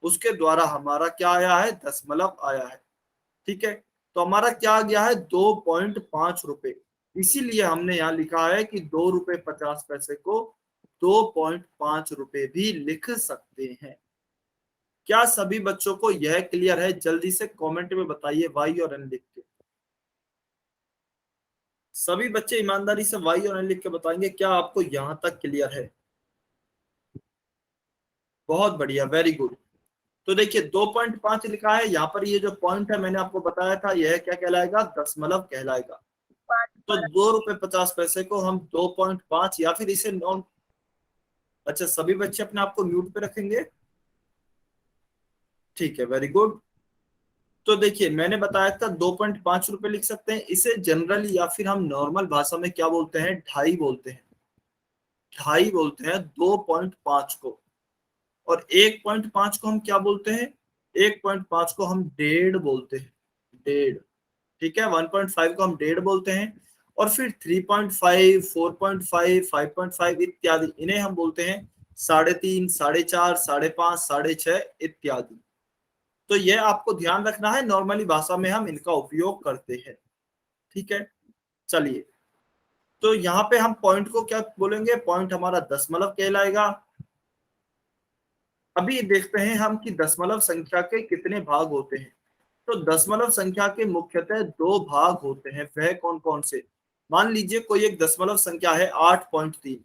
उसके द्वारा हमारा क्या आया है, दशमलव आया है। ठीक है, तो हमारा क्या आ गया है, 2.5 रुपए। इसीलिए हमने यहाँ लिखा है कि 2 रुपये 50 पैसे को 2.5 रुपए भी लिख सकते हैं। क्या सभी बच्चों को यह क्लियर है, जल्दी से कमेंट में बताइए वाई और एन लिख के। सभी बच्चे ईमानदारी से वाई और एन लिख के बताएंगे क्या आपको यहां तक क्लियर है। बहुत बढ़िया, वेरी गुड। तो देखिए 2.5 लिखा है यहाँ पर, ये जो पॉइंट है मैंने आपको बताया था यह क्या कहलाएगा, दशमलव कहलाएगा। तो 2 रुपये 50 पैसे को हम 2.5 या फिर इसे नॉन, अच्छा सभी बच्चे अपने आप को म्यूट पे रखेंगे, ठीक है, वेरी गुड। तो देखिए मैंने बताया था 2.5 रुपए लिख सकते हैं, इसे जनरली या फिर हम नॉर्मल भाषा में क्या बोलते हैं, ढाई बोलते हैं, ढाई बोलते हैं 2.5 को। और 1.5 को हम क्या बोलते हैं, 1.5 को हम डेढ़ बोलते हैं, डेढ़। ठीक है, 1.5 को हम डेढ़ बोलते हैं। और फिर 3.5, 4.5, 5.5 इत्यादि, इन्हें हम बोलते हैं 3.5, 4.5, 5.5, 6.5 इत्यादि। तो यह आपको ध्यान रखना है, नॉर्मली भाषा में हम इनका उपयोग करते हैं। ठीक है, चलिए तो यहाँ पे हम पॉइंट को क्या बोलेंगे, पॉइंट हमारा दशमलव कहलाएगा। अभी देखते हैं हम कि दशमलव संख्या के कितने भाग होते हैं। तो दशमलव संख्या के मुख्यतः 2 भाग होते हैं, वह कौन कौन से। मान लीजिए कोई एक दशमलव संख्या है 8.3,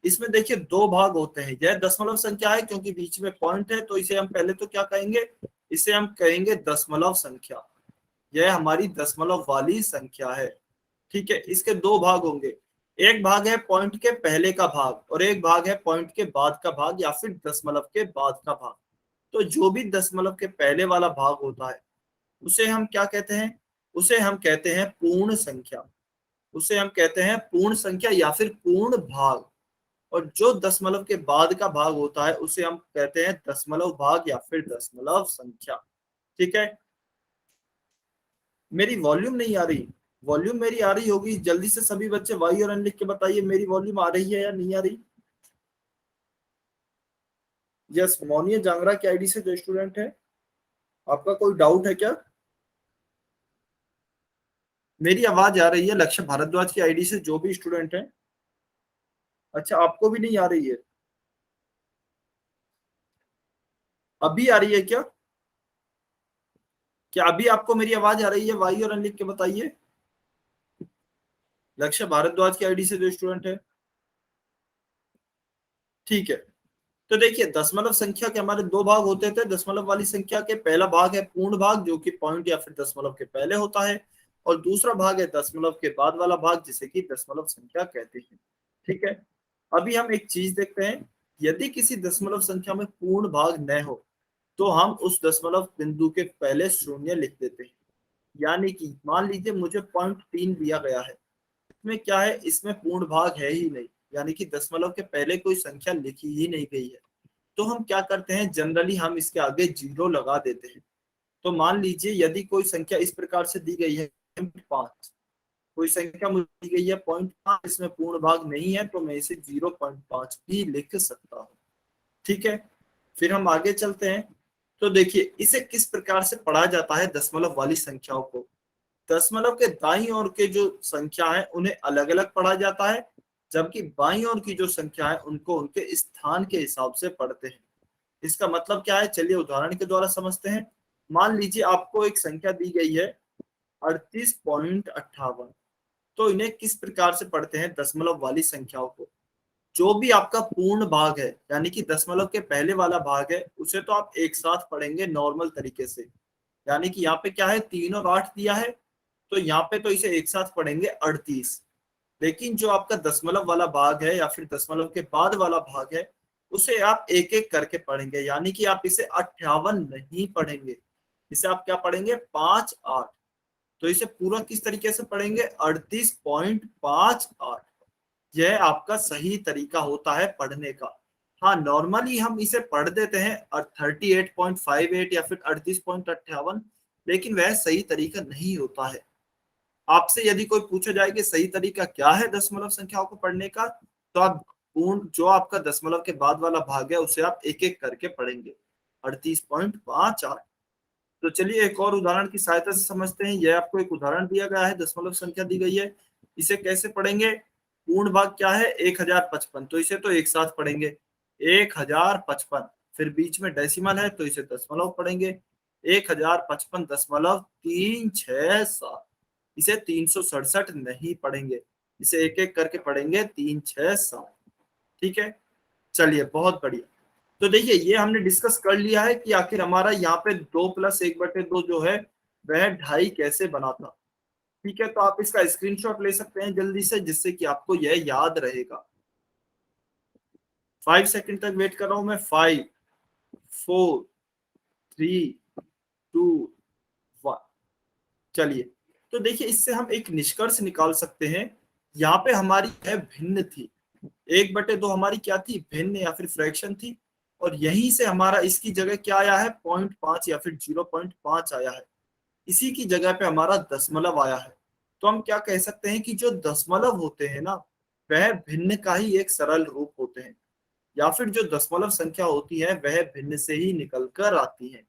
इसमें देखिए 2 भाग होते हैं। यह दशमलव संख्या है क्योंकि बीच में पॉइंट है, तो इसे हम पहले तो क्या कहेंगे, इसे हम कहेंगे दशमलव संख्या। यह हमारी दशमलव वाली संख्या है। ठीक है, इसके 2 भाग होंगे, एक भाग है पॉइंट के पहले का भाग और एक भाग है पॉइंट के बाद का भाग या फिर दशमलव के बाद का भाग। तो जो भी दशमलव के पहले वाला भाग होता है उसे हम क्या कहते हैं, उसे हम कहते हैं पूर्ण संख्या, उसे हम कहते हैं पूर्ण संख्या या फिर पूर्ण भाग। और जो दशमलव के बाद का भाग होता है उसे हम कहते हैं दशमलव भाग या फिर दशमलव संख्या। ठीक है, मेरी वॉल्यूम नहीं आ रही, वॉल्यूम मेरी आ रही होगी, जल्दी से सभी बच्चे वाई और एन लिख के बताइए मेरी वॉल्यूम आ रही है या नहीं आ रही। यस, मोनिया जांगरा की आईडी से जो स्टूडेंट है, आपका कोई डाउट है क्या? मेरी आवाज आ रही है लक्ष्य भारद्वाज की आईडी से जो भी स्टूडेंट है? अच्छा, आपको भी नहीं आ रही है? अभी आ रही है क्या? क्या अभी आपको मेरी आवाज आ रही है? वाई और एन लिख के बताइए लक्ष्य भारद्वाज की आईडी से जो स्टूडेंट है। ठीक है, तो देखिए दशमलव संख्या के हमारे दो भाग होते थे। दशमलव वाली संख्या के पहला भाग है पूर्ण भाग, जो कि पॉइंट या फिर दशमलव के पहले होता है, और दूसरा भाग है दशमलव के बाद वाला भाग, जिसे कि दशमलव संख्या कहते हैं। ठीक है, अभी हम एक चीज देखते हैं, यदि किसी दशमलव संख्या में पूर्ण भाग न हो तो हम उस दशमलव बिंदु के पहले शून्य लिख देते हैं। यानी कि मान लीजिए मुझे 0.3 दिया गया है, इसमें क्या है, इसमें पूर्ण भाग है ही नहीं, यानी कि दशमलव के पहले कोई संख्या लिखी ही नहीं गई है। तो हम क्या करते हैं, जनरली हम इसके आगे जीरो लगा देते हैं। तो मान लीजिए यदि कोई संख्या इस प्रकार से दी गई है 5, कोई संख्या मुझे दी गई है 0.5, इसमें पूर्ण भाग नहीं है, तो मैं इसे 0.5 भी लिख सकता हूँ। ठीक है, फिर हम आगे चलते हैं। तो देखिए इसे किस प्रकार से पढ़ा जाता है दशमलव वाली संख्याओं को। दशमलव के दाईं ओर के जो संख्या है उन्हें अलग अलग पढ़ा जाता है, जबकि बाईं ओर की जो संख्या है उनको उनके स्थान के हिसाब से पढ़ते हैं। इसका मतलब क्या है, चलिए उदाहरण के द्वारा समझते हैं। मान लीजिए आपको एक संख्या दी गई है 38.58, तो इन्हें किस प्रकार से पढ़ते हैं दशमलव वाली संख्याओं को। जो भी आपका पूर्ण भाग है, यानी कि दशमलव के पहले वाला भाग है, उसे तो आप एक साथ पढ़ेंगे नॉर्मल तरीके से। यानी कि यहाँ पे क्या है, 3 और 8 दिया है, तो यहाँ पे तो इसे एक साथ पढ़ेंगे 38। लेकिन जो आपका दशमलव वाला भाग है या फिर दशमलव के बाद वाला भाग है, उसे आप एक एक करके पढ़ेंगे। यानी कि आप इसे 58 नहीं पढ़ेंगे, इसे आप क्या पढ़ेंगे, 5 8। तो इसे पूरा किस तरीके से पढ़ेंगे, 38.58। यह आपका सही तरीका होता है पढ़ने का। हाँ, नॉर्मली हम इसे पढ़ देते हैं 38.58 या फिर 38.58, लेकिन वह सही तरीका नहीं होता है। आपसे यदि कोई पूछा जाए कि सही तरीका क्या है दशमलव संख्याओं को पढ़ने का, तो आप पूर्ण जो आपका दशमलव के बाद वाला भाग है उसे आप एक एक करके पढ़ेंगे, 38.58। तो चलिए एक और उदाहरण की सहायता से समझते हैं। यह आपको एक उदाहरण दिया गया है, दशमलव संख्या दी गई है, इसे कैसे पढ़ेंगे। पूर्ण भाग क्या है, 1055, तो इसे तो एक साथ पढ़ेंगे 1055। फिर बीच में डेसिमल है तो इसे दशमलव पढ़ेंगे 1055.367। इसे 367 नहीं पढ़ेंगे, इसे एक एक करके पढ़ेंगे 367। ठीक है, चलिए बहुत बढ़िया। तो देखिए ये हमने डिस्कस कर लिया है कि आखिर हमारा यहाँ पे 2+1/2 जो है वह 2.5 कैसे बना था। ठीक है, तो आप इसका स्क्रीनशॉट ले सकते हैं जल्दी से, जिससे कि आपको यह याद रहेगा। 5 सेकंड तक वेट कर रहा हूं मैं। 5 4 3 2 1। चलिए, तो देखिए इससे हम एक निष्कर्ष निकाल सकते हैं। यहाँ पे हमारी है भिन्न थी, 1/2 हमारी क्या थी, भिन्न या फिर फ्रैक्शन थी, और यहीं से हमारा इसकी जगह क्या आया है, 0.5 या फिर 0.5 आया है। इसी की जगह पे हमारा दशमलव आया है। तो हम क्या कह सकते हैं कि जो दशमलव होते हैं ना, वह भिन्न का ही एक सरल रूप होते हैं, या फिर जो दशमलव संख्या होती है वह भिन्न से ही निकल कर आती है।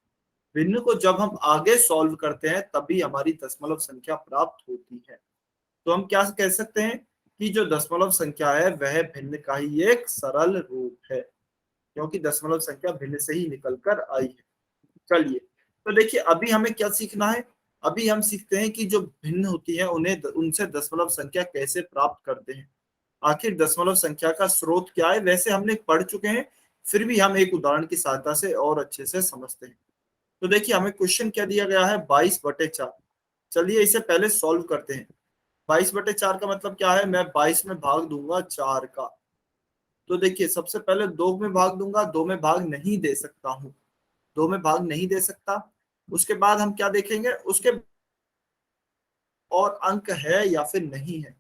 भिन्न को जब हम आगे सॉल्व करते हैं तभी हमारी दशमलव संख्या प्राप्त होती है। तो हम क्या कह सकते हैं कि जो दशमलव संख्या है वह भिन्न का ही एक सरल रूप है, क्योंकि दशमलव संख्या भिन्न से ही निकल कर आई है। चलिए, तो देखिए अभी हमें क्या सीखना है। अभी हम सीखते हैं कि जो भिन्न होती है उन्हें उनसे दशमलव संख्या कैसे प्राप्त करते हैं। आखिर दशमलव संख्या का स्रोत क्या है, वैसे हमने पढ़ चुके हैं, फिर भी हम एक उदाहरण की सहायता से और अच्छे से समझते हैं। तो देखिए हमें क्वेश्चन क्या दिया गया है, 22/4। चलिए इसे पहले सॉल्व करते हैं। 22/4 का मतलब क्या है, मैं 22 में भाग दूंगा 4 का। तो देखिए सबसे पहले 2 में भाग दूंगा, 2 में भाग नहीं दे सकता हूँ, 2 में भाग नहीं दे सकता। उसके बाद हम क्या देखेंगे, उसके और अंक है या फिर नहीं है।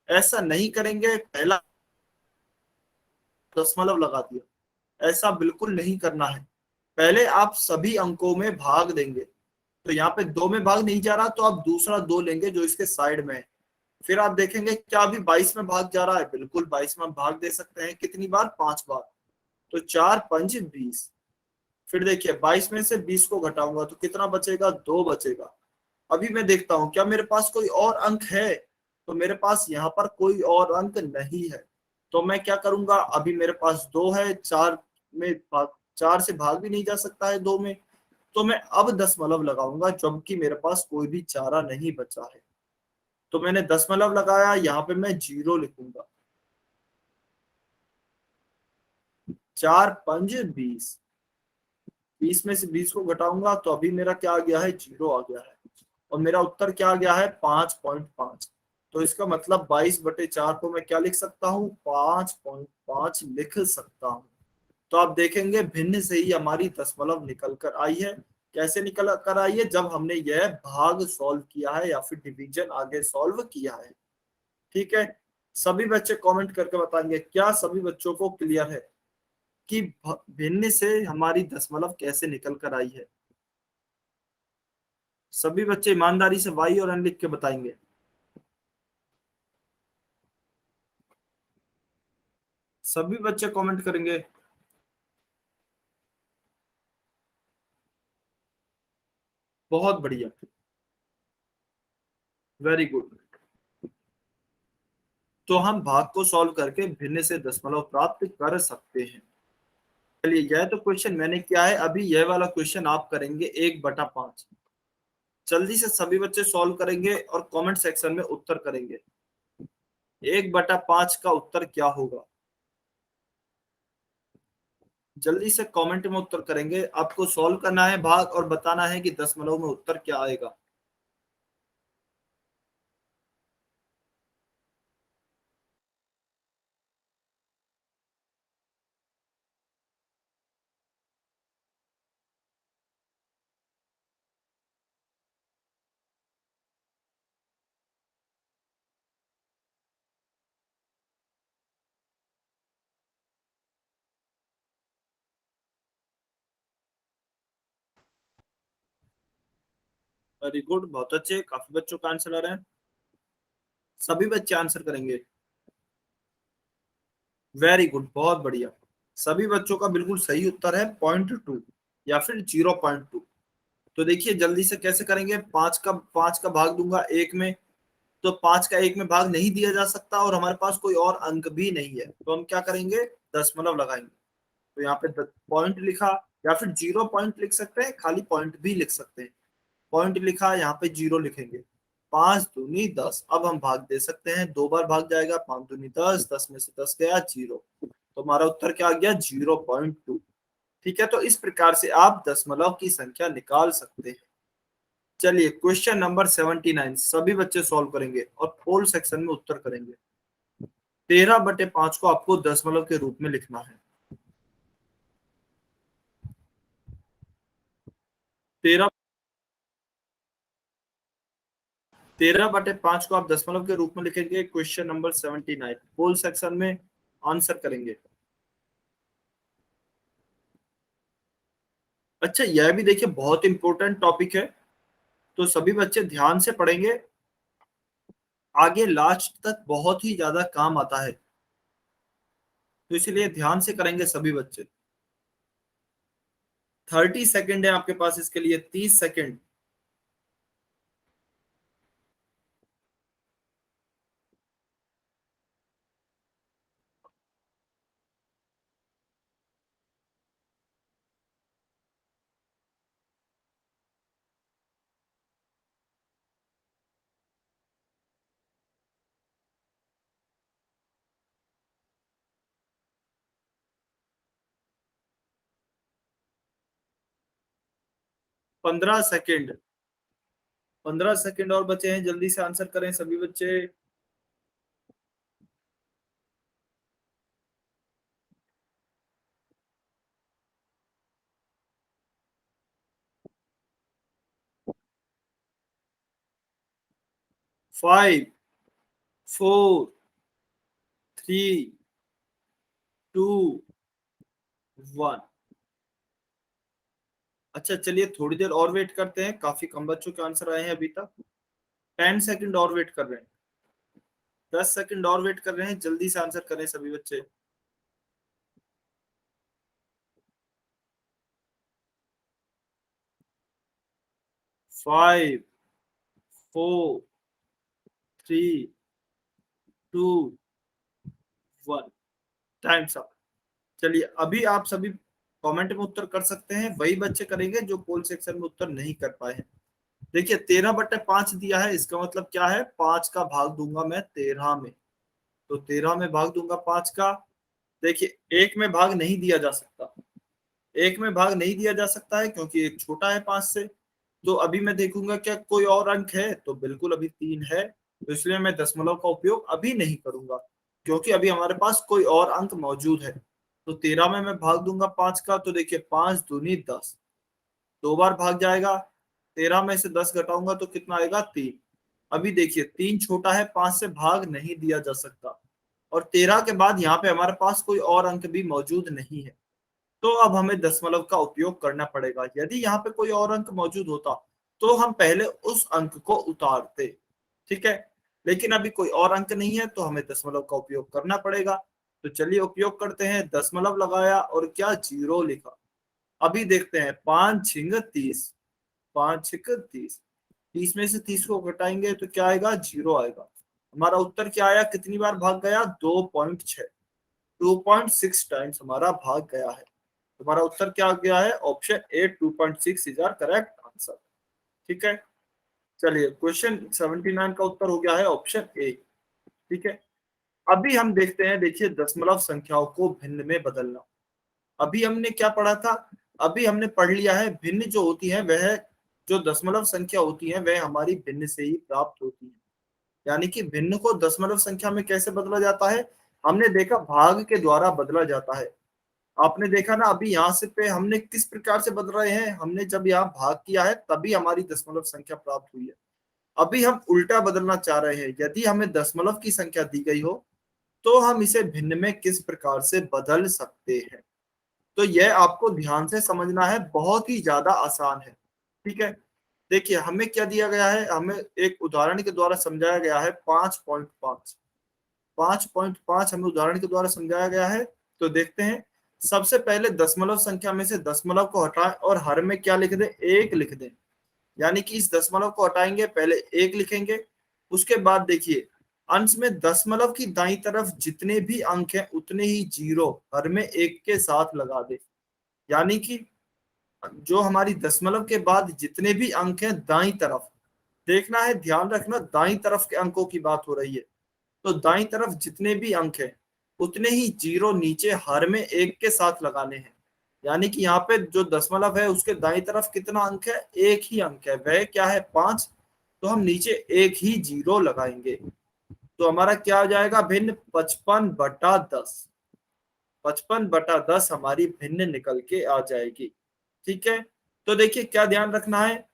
ऐसा नहीं करेंगे, पहला दशमलव लगा दिया, ऐसा बिल्कुल नहीं करना है। पहले आप सभी अंकों में भाग देंगे, तो यहाँ पे 2 में भाग नहीं जा रहा, तो आप दूसरा 2 लेंगे जो इसके साइड में है। फिर आप देखेंगे क्या अभी 22 में भाग जा रहा है, बिल्कुल 22 में भाग दे सकते हैं। कितनी बार? 5 बार। तो 4 5 20। फिर देखिए 22 में से 20 को घटाऊंगा तो कितना बचेगा? 2 बचेगा। अभी मैं देखता हूं क्या मेरे पास कोई और अंक है, तो मेरे पास यहाँ पर कोई और अंक नहीं है। तो मैं क्या करूंगा, अभी मेरे पास 2 है, 4 में भाग, 4 से भाग भी नहीं जा सकता है 2 में, तो मैं अब दशमलव लगाऊंगा जबकि मेरे पास कोई भी चारा नहीं बचा है। तो मैंने दशमलव लगाया, यहाँ पे मैं 0 लिखूंगा। 4 5 20। 20 में से 20 को घटाऊंगा तो अभी मेरा क्या आ गया है? 0 आ गया है। और मेरा उत्तर क्या आ गया है? 5.5। तो इसका मतलब 22/4 को मैं क्या लिख सकता हूँ? 5.5 लिख सकता हूँ। तो आप देखेंगे भिन्न से ही हमारी दशमलव निकल कर आई है। कैसे निकल कर आई है? जब हमने यह भाग सॉल्व किया है या फिर डिवीजन आगे सॉल्व किया है। ठीक है, सभी बच्चे कमेंट करके बताएंगे क्या सभी बच्चों को क्लियर है कि भिन्न से हमारी दशमलव कैसे निकल कर आई है? सभी बच्चे ईमानदारी से वाई और एन लिख के बताएंगे। सभी बच्चे कमेंट करेंगे। बहुत बढ़िया, वेरी गुड। तो हम भाग को सॉल्व करके भिन्न से दशमलव प्राप्त कर सकते हैं। चलिए, यह तो क्वेश्चन मैंने किया है, अभी यह वाला क्वेश्चन आप करेंगे 1/5। जल्दी से सभी बच्चे सॉल्व करेंगे और कमेंट सेक्शन में उत्तर करेंगे 1/5 का उत्तर क्या होगा। जल्दी से कमेंट में उत्तर करेंगे। आपको सॉल्व करना है भाग और बताना है कि दशमलव में उत्तर क्या आएगा। वेरी गुड, बहुत अच्छे, काफी बच्चों का आंसर आ रहा है। सभी बच्चे आंसर करेंगे। वेरी गुड, बहुत बढ़िया। सभी बच्चों का बिल्कुल सही उत्तर है 0.2 या फिर 0.2। तो देखिए जल्दी से कैसे करेंगे। 5 का भाग दूंगा 1 में, तो 5 का 1 में भाग नहीं दिया जा सकता और हमारे पास कोई और अंक भी नहीं है, तो हम क्या करेंगे? दशमलव लगाएंगे। तो यहाँ पे पॉइंट लिखा, या फिर 0 पॉइंट लिख सकते हैं, खाली पॉइंट भी लिख सकते हैं। पॉइंट लिखा, यहाँ पे 0 लिखेंगे। 5 दूनी 10। अब हम भाग दे सकते हैं, 2 बार भाग जाएगा। 5 दूनी 10, 10 में से 10 गया 0। तो हमारा उत्तर क्या आ गया? 0.2। ठीक है, तो इस प्रकार से आप दशमलव की संख्या निकाल सकते हैं। चलिए, क्वेश्चन नंबर 79 सभी बच्चे सॉल्व करेंगे और पोल सेक्शन में उत्तर करेंगे। 13/5 को आपको दशमलव के रूप में लिखना है। 13 13/5 को आप दशमलव के रूप में लिखेंगे। क्वेश्चन नंबर 79 पोल सेक्शन में आंसर करेंगे। अच्छा, यह भी देखिए बहुत इंपॉर्टेंट टॉपिक है, तो सभी बच्चे ध्यान से पढ़ेंगे, आगे लास्ट तक बहुत ही ज्यादा काम आता है, तो इसलिए ध्यान से करेंगे सभी बच्चे। 30 सेकेंड है आपके पास इसके लिए, 30 सेकेंड। 15 सेकेंड। 15 सेकेंड और बचे हैं, जल्दी से आंसर करें सभी बच्चे। 5 4 3 2 1। अच्छा चलिए थोड़ी देर और वेट करते हैं, काफी कम बच्चों के आंसर आए हैं अभी तक। 10 सेकंड और वेट कर रहे हैं, 10 सेकंड और वेट कर रहे हैं, जल्दी से आंसर करें सभी बच्चे। 5, 4, 3, 2, 1, टाइम्स अप। चलिए अभी आप सभी कमेंट में उत्तर कर सकते हैं, वही बच्चे करेंगे जो पोल सेक्शन में उत्तर नहीं कर पाए हैं। देखिए 13/5 दिया है, इसका मतलब क्या है, 5 का भाग दूंगा मैं 13 में, तो 13 में भाग दूंगा 5 का। देखिए एक में भाग नहीं दिया जा सकता, एक में भाग नहीं दिया जा सकता है क्योंकि एक छोटा है 5 से। तो अभी मैं देखूंगा क्या कोई और अंक है, तो बिल्कुल अभी 3 है, तो इसलिए मैं दशमलव का उपयोग अभी नहीं करूंगा क्योंकि अभी हमारे पास कोई और अंक मौजूद है। तो 13 में मैं भाग दूंगा 5 का, तो देखिए 5 दूनी 10, 2 बार भाग जाएगा। 13 में से 10 घटाऊंगा तो कितना आएगा, 3। अभी देखिए 3 छोटा है, 5 से भाग नहीं दिया जा सकता, और 13 के बाद यहाँ पे हमारे पास कोई और अंक भी मौजूद नहीं है। तो अब हमें दशमलव का उपयोग करना पड़ेगा। यदि यहाँ पे कोई और अंक मौजूद होता तो हम पहले उस अंक को उतारते, ठीक है। लेकिन अभी कोई और अंक नहीं है तो हमें दशमलव का उपयोग करना पड़ेगा। तो चलिए उपयोग करते हैं, दशमलव लगाया और क्या, 0 लिखा। अभी देखते हैं, 5 छिंग 30, 5 छिक 30, 30 में से 30 को घटाएंगे तो क्या आएगा, 0 आएगा। हमारा उत्तर क्या आया, कितनी बार भाग गया, 2.6, 2.6 टाइम्स हमारा भाग गया है। तुम्हारा उत्तर क्या आ गया है, option A, 2.6 is our correct answer. ठीक है, चलिए क्वेश्चन 79 का उत्तर हो गया है ऑप्शन ए। ठीक है, अभी हम देखते हैं, देखिए दशमलव संख्याओं को भिन्न में बदलना। अभी हमने क्या पढ़ा था, अभी हमने पढ़ लिया है भिन्न जो होती है वह, जो दशमलव संख्या होती है वह हमारी भिन्न से ही प्राप्त होती है। यानी कि भिन्न को दशमलव संख्या में कैसे बदला जाता है, हमने देखा भाग के द्वारा बदला जाता है। आपने देखा ना, अभी यहाँ से पे हमने किस प्रकार से बदल रहे हैं, हमने जब यहाँ भाग किया है तभी हमारी दशमलव संख्या प्राप्त हुई है। अभी हम उल्टा बदलना चाह रहे हैं, यदि हमें दशमलव की संख्या दी गई हो तो हम इसे भिन्न में किस प्रकार से बदल सकते हैं। तो यह आपको ध्यान से समझना है, बहुत ही ज्यादा आसान है। ठीक है, देखिए हमें क्या दिया गया है, हमें एक उदाहरण के द्वारा समझाया गया है 5.5, 5.5 हमें उदाहरण के द्वारा समझाया गया है। तो देखते हैं, सबसे पहले दशमलव संख्या में से दशमलव को हटाएं और हर में क्या लिख दें, 1 लिख दें। यानी कि इस दशमलव को हटाएंगे, पहले 1 लिखेंगे, उसके बाद देखिए अंश में दशमलव की दाईं तरफ जितने भी अंक हैं उतने ही जीरो हर में 1 के साथ लगा दे। यानी कि जो हमारी दशमलव के बाद जितने भी अंक हैं दाईं तरफ, देखना है, ध्यान रखना, दाईं तरफ के अंकों की बात हो रही है। तो दाईं तरफ जितने भी अंक हैं उतने ही जीरो नीचे हर में 1 के साथ लगाने हैं। यानी कि यहाँ पे जो दशमलव है उसके दाईं तरफ कितना अंक है, 1 ही अंक है, वह क्या है, 5। तो हम नीचे 1 ही जीरो लगाएंगे, तो हमारा क्या हो जाएगा, भिन्न 55/10, 55/10 हमारी भिन्न निकल के आ जाएगी। ठीक है, तो देखिए क्या ध्यान रखना है,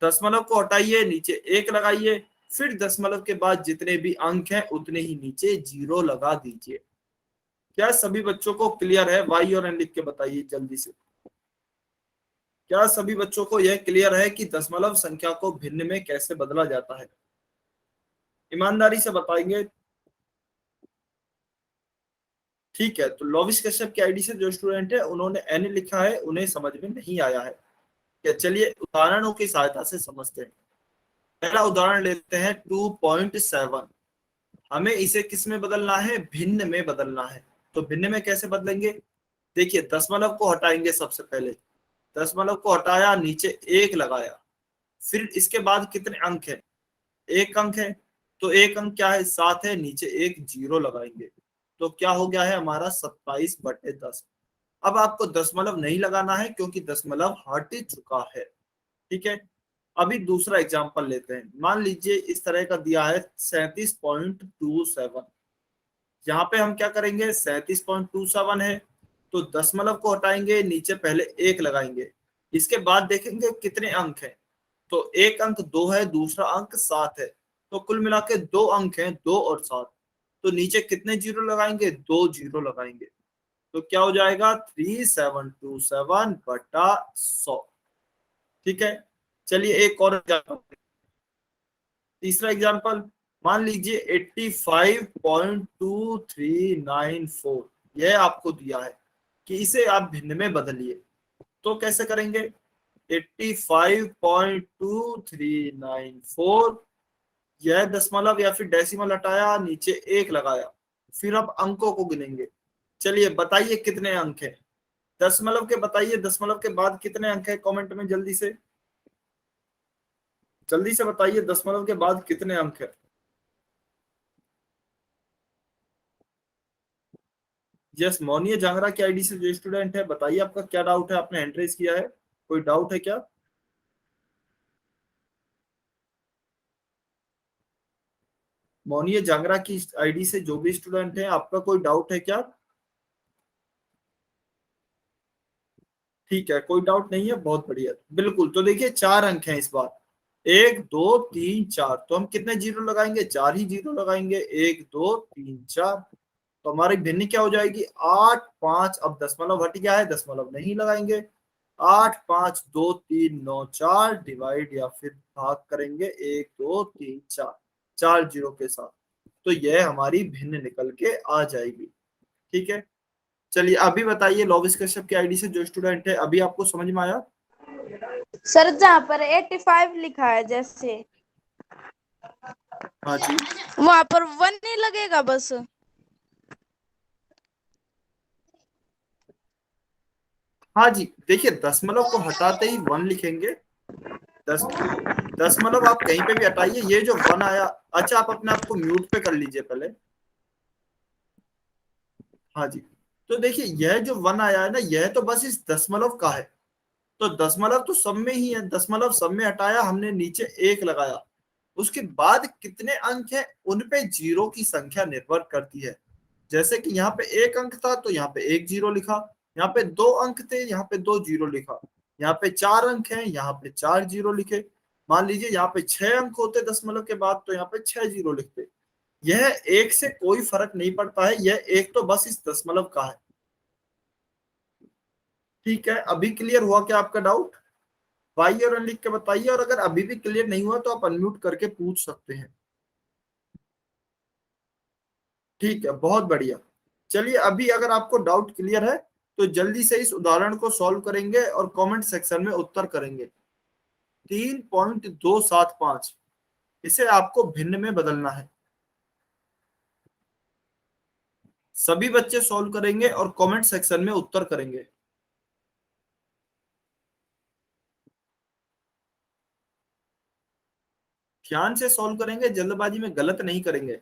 दशमलव को हटाइए, नीचे 1 लगाइए, फिर दशमलव के बाद जितने भी अंक हैं उतने ही नीचे जीरो लगा दीजिए। क्या सभी बच्चों को क्लियर है, वाई और एन लिख के बताइए जल्दी से। क्या सभी बच्चों को यह क्लियर है कि दशमलव संख्या को भिन्न में कैसे बदला जाता है, ईमानदारी से बताएंगे। ठीक है, तो लॉविस कश्यप की आईडी से जो स्टूडेंट है उन्होंने एन लिखा है, उन्हें समझ में नहीं आया है। चलिए उदाहरणों की सहायता से समझते हैं। पहला उदाहरण लेते हैं 2.7, हमें इसे किस में बदलना है, भिन्न में बदलना है। तो भिन्न में कैसे बदलेंगे, देखिए दशमलव को हटाएंगे, सबसे पहले दशमलव को हटाया, नीचे 1 लगाया, फिर इसके बाद कितने अंक है, 1 अंक है, तो 1 अंक क्या है, 7 है, नीचे 1 जीरो लगाएंगे, तो क्या हो गया है हमारा 27/10। अब आपको दशमलव नहीं लगाना है क्योंकि दशमलव हट चुका है। ठीक है, अभी दूसरा एग्जांपल लेते हैं। मान लीजिए इस तरह का दिया है 37.27, यहाँ पे हम क्या करेंगे, 37.27 है, तो दशमलव को हटाएंगे, नीचे पहले 1 लगाएंगे, इसके बाद देखेंगे कितने अंक हैं, तो एक अंक 2 है, दूसरा अंक 7 है, तो कुल मिला के 2 अंक हैं, 2 और 7, तो नीचे कितने जीरो लगाएंगे, 2 जीरो लगाएंगे, तो क्या हो जाएगा 3727/100। ठीक है, चलिए एक और एग्जाम्पल, तीसरा एग्जाम्पल, मान लीजिए 85.2394 यह आपको दिया है कि इसे आप भिन्न में बदलिए। तो कैसे करेंगे? 85.2394, यह दशमलव या फिर डेसिमल हटाया, नीचे एक लगाया, फिर अब अंकों को गिनेंगे। चलिए बताइए कितने अंक हैं दशमलव के, बताइए दशमलव के बाद कितने अंक है, कमेंट में जल्दी से, जल्दी से बताइए दशमलव के बाद कितने अंक है। यस, मोनिया जांगरा की आईडी से जो स्टूडेंट है, बताइए आपका क्या डाउट है, आपने हैंड रेज किया है, कोई डाउट है क्या? मोनिया जांगरा की आईडी से जो भी स्टूडेंट है, आपका कोई डाउट है क्या? ठीक है, कोई डाउट नहीं है, बहुत बढ़िया, बिल्कुल। तो देखिए 4 अंक हैं इस बार, 1 2 3 4, तो हम कितने जीरो लगाएंगे? 4 ही जीरो लगाएंगे, 1 2 3 4। तो हमारी भिन्न क्या हो जाएगी? 8 5। अब दशमलव हट गया है, दशमलव नहीं लगाएंगे। 8 5 2 3 9 4 डिवाइड या फिर भाग करेंगे 1 2 3 4, 4 जीरो के साथ। तो यह हमारी भिन्न निकल के आ जाएगी। ठीक है, चलिए अभी बताइए लॉविस कश्यप की आईडी से जो स्टूडेंट है, अभी आपको समझ में आया? सर जहाँ पर 85 लिखा है जैसे, हाँ जी, वहां पर 1 नहीं लगेगा बस? हाँ जी, देखिए दशमलव को हटाते ही 1 लिखेंगे। दस दशमलव आप कहीं पे भी हटाइए, ये जो 1 आया, अच्छा आप अपने आप को म्यूट पे कर लीजिए पहले। हाँ जी, तो देखिए यह जो 1 आया है ना, यह तो बस इस दशमलव का है। तो दशमलव तो सब में ही है, दशमलव सब में हटाया हमने, नीचे एक लगाया। उसके बाद कितने अंक है उन पे जीरो की संख्या निर्भर करती है। जैसे कि यहाँ पे एक अंक था तो यहाँ पे एक जीरो लिखा, यहाँ पे 2 अंक थे, यहाँ पे 2 जीरो लिखा, यहाँ पे 4 अंक हैं, यहाँ पे 4 जीरो लिखे। मान लीजिए यहाँ पे 6 अंक होते दशमलव के बाद, तो यहाँ पे 6 जीरो लिखते। यह एक से कोई फर्क नहीं पड़ता है, यह एक तो बस इस दशमलव का है। ठीक है, अभी क्लियर हुआ क्या आपका डाउट? वाई और एन लिख के बताइए, और अगर अभी भी क्लियर नहीं हुआ तो आप अनम्यूट करके पूछ सकते हैं। ठीक है, बहुत बढ़िया। चलिए अभी अगर आपको डाउट क्लियर है तो जल्दी से इस उदाहरण को सॉल्व करेंगे और कमेंट सेक्शन में उत्तर करेंगे। 3.275, इसे आपको भिन्न में बदलना है। सभी बच्चे सॉल्व करेंगे और कमेंट सेक्शन में उत्तर करेंगे। ध्यान से सॉल्व करेंगे, जल्दबाजी में गलत नहीं करेंगे।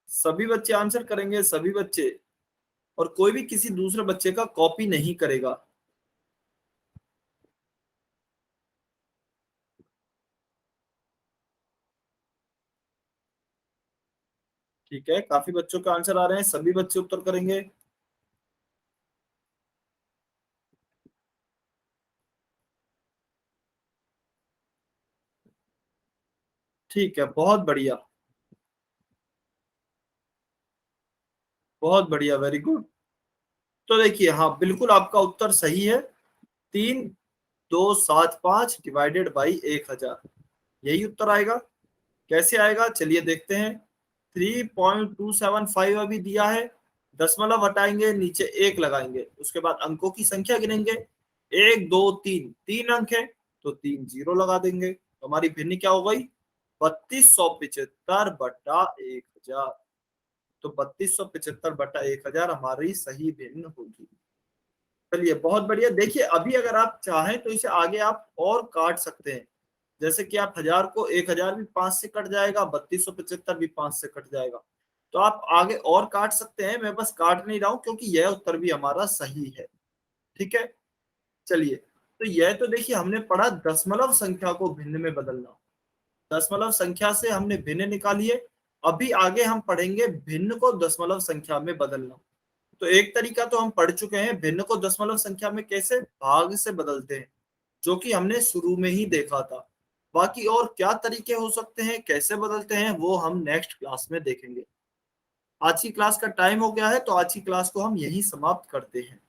सभी बच्चे आंसर करेंगे, सभी बच्चे, और कोई भी किसी दूसरे बच्चे का कॉपी नहीं करेगा। ठीक है, काफी बच्चों के आंसर आ रहे हैं, सभी बच्चे उत्तर करेंगे। ठीक है, बहुत बढ़िया, बहुत बढ़िया, वेरी गुड। तो देखिए, हाँ बिल्कुल आपका उत्तर सही है। 3.275 डिवाइडेड बाई 1000, यही उत्तर आएगा। कैसे आएगा चलिए देखते हैं। 3.275 अभी दिया है, दशमलव हटाएंगे, नीचे एक लगाएंगे, उसके बाद अंकों की संख्या गिनेंगे। 1 2 3, 3 अंक है तो 3 जीरो लगा देंगे, तो हमारी भिन्न क्या हो गई? 3275/1000। तो 3275/1000 हमारी सही भिन्न होगी। चलिए बहुत बढ़िया। देखिए अभी अगर आप चाहें तो इसे आगे आप और काट सकते हैं। जैसे कि आप 1000 को 1000 भी 5 से कट जाएगा, 3275 भी 5 से कट जाएगा। तो आप आगे और काट सकते हैं, मैं बस काट नहीं रहा हूं क्योंकि यह उत्तर भी हमारा सही है। ठीक है, चलिए, तो यह तो देखिए हमने पढ़ा दशमलव संख्या को भिन्न में बदलना, दशमलव संख्या से हमने भिन्न निकालिए। अभी आगे हम पढ़ेंगे भिन्न को दशमलव संख्या में बदलना। तो एक तरीका तो हम पढ़ चुके हैं, भिन्न को दशमलव संख्या में कैसे भाग से बदलते हैं, जो कि हमने शुरू में ही देखा था। बाकी और क्या तरीके हो सकते हैं, कैसे बदलते हैं, वो हम नेक्स्ट क्लास में देखेंगे। आज की क्लास का टाइम हो गया है, तो आज की क्लास को हम यहीं समाप्त करते हैं।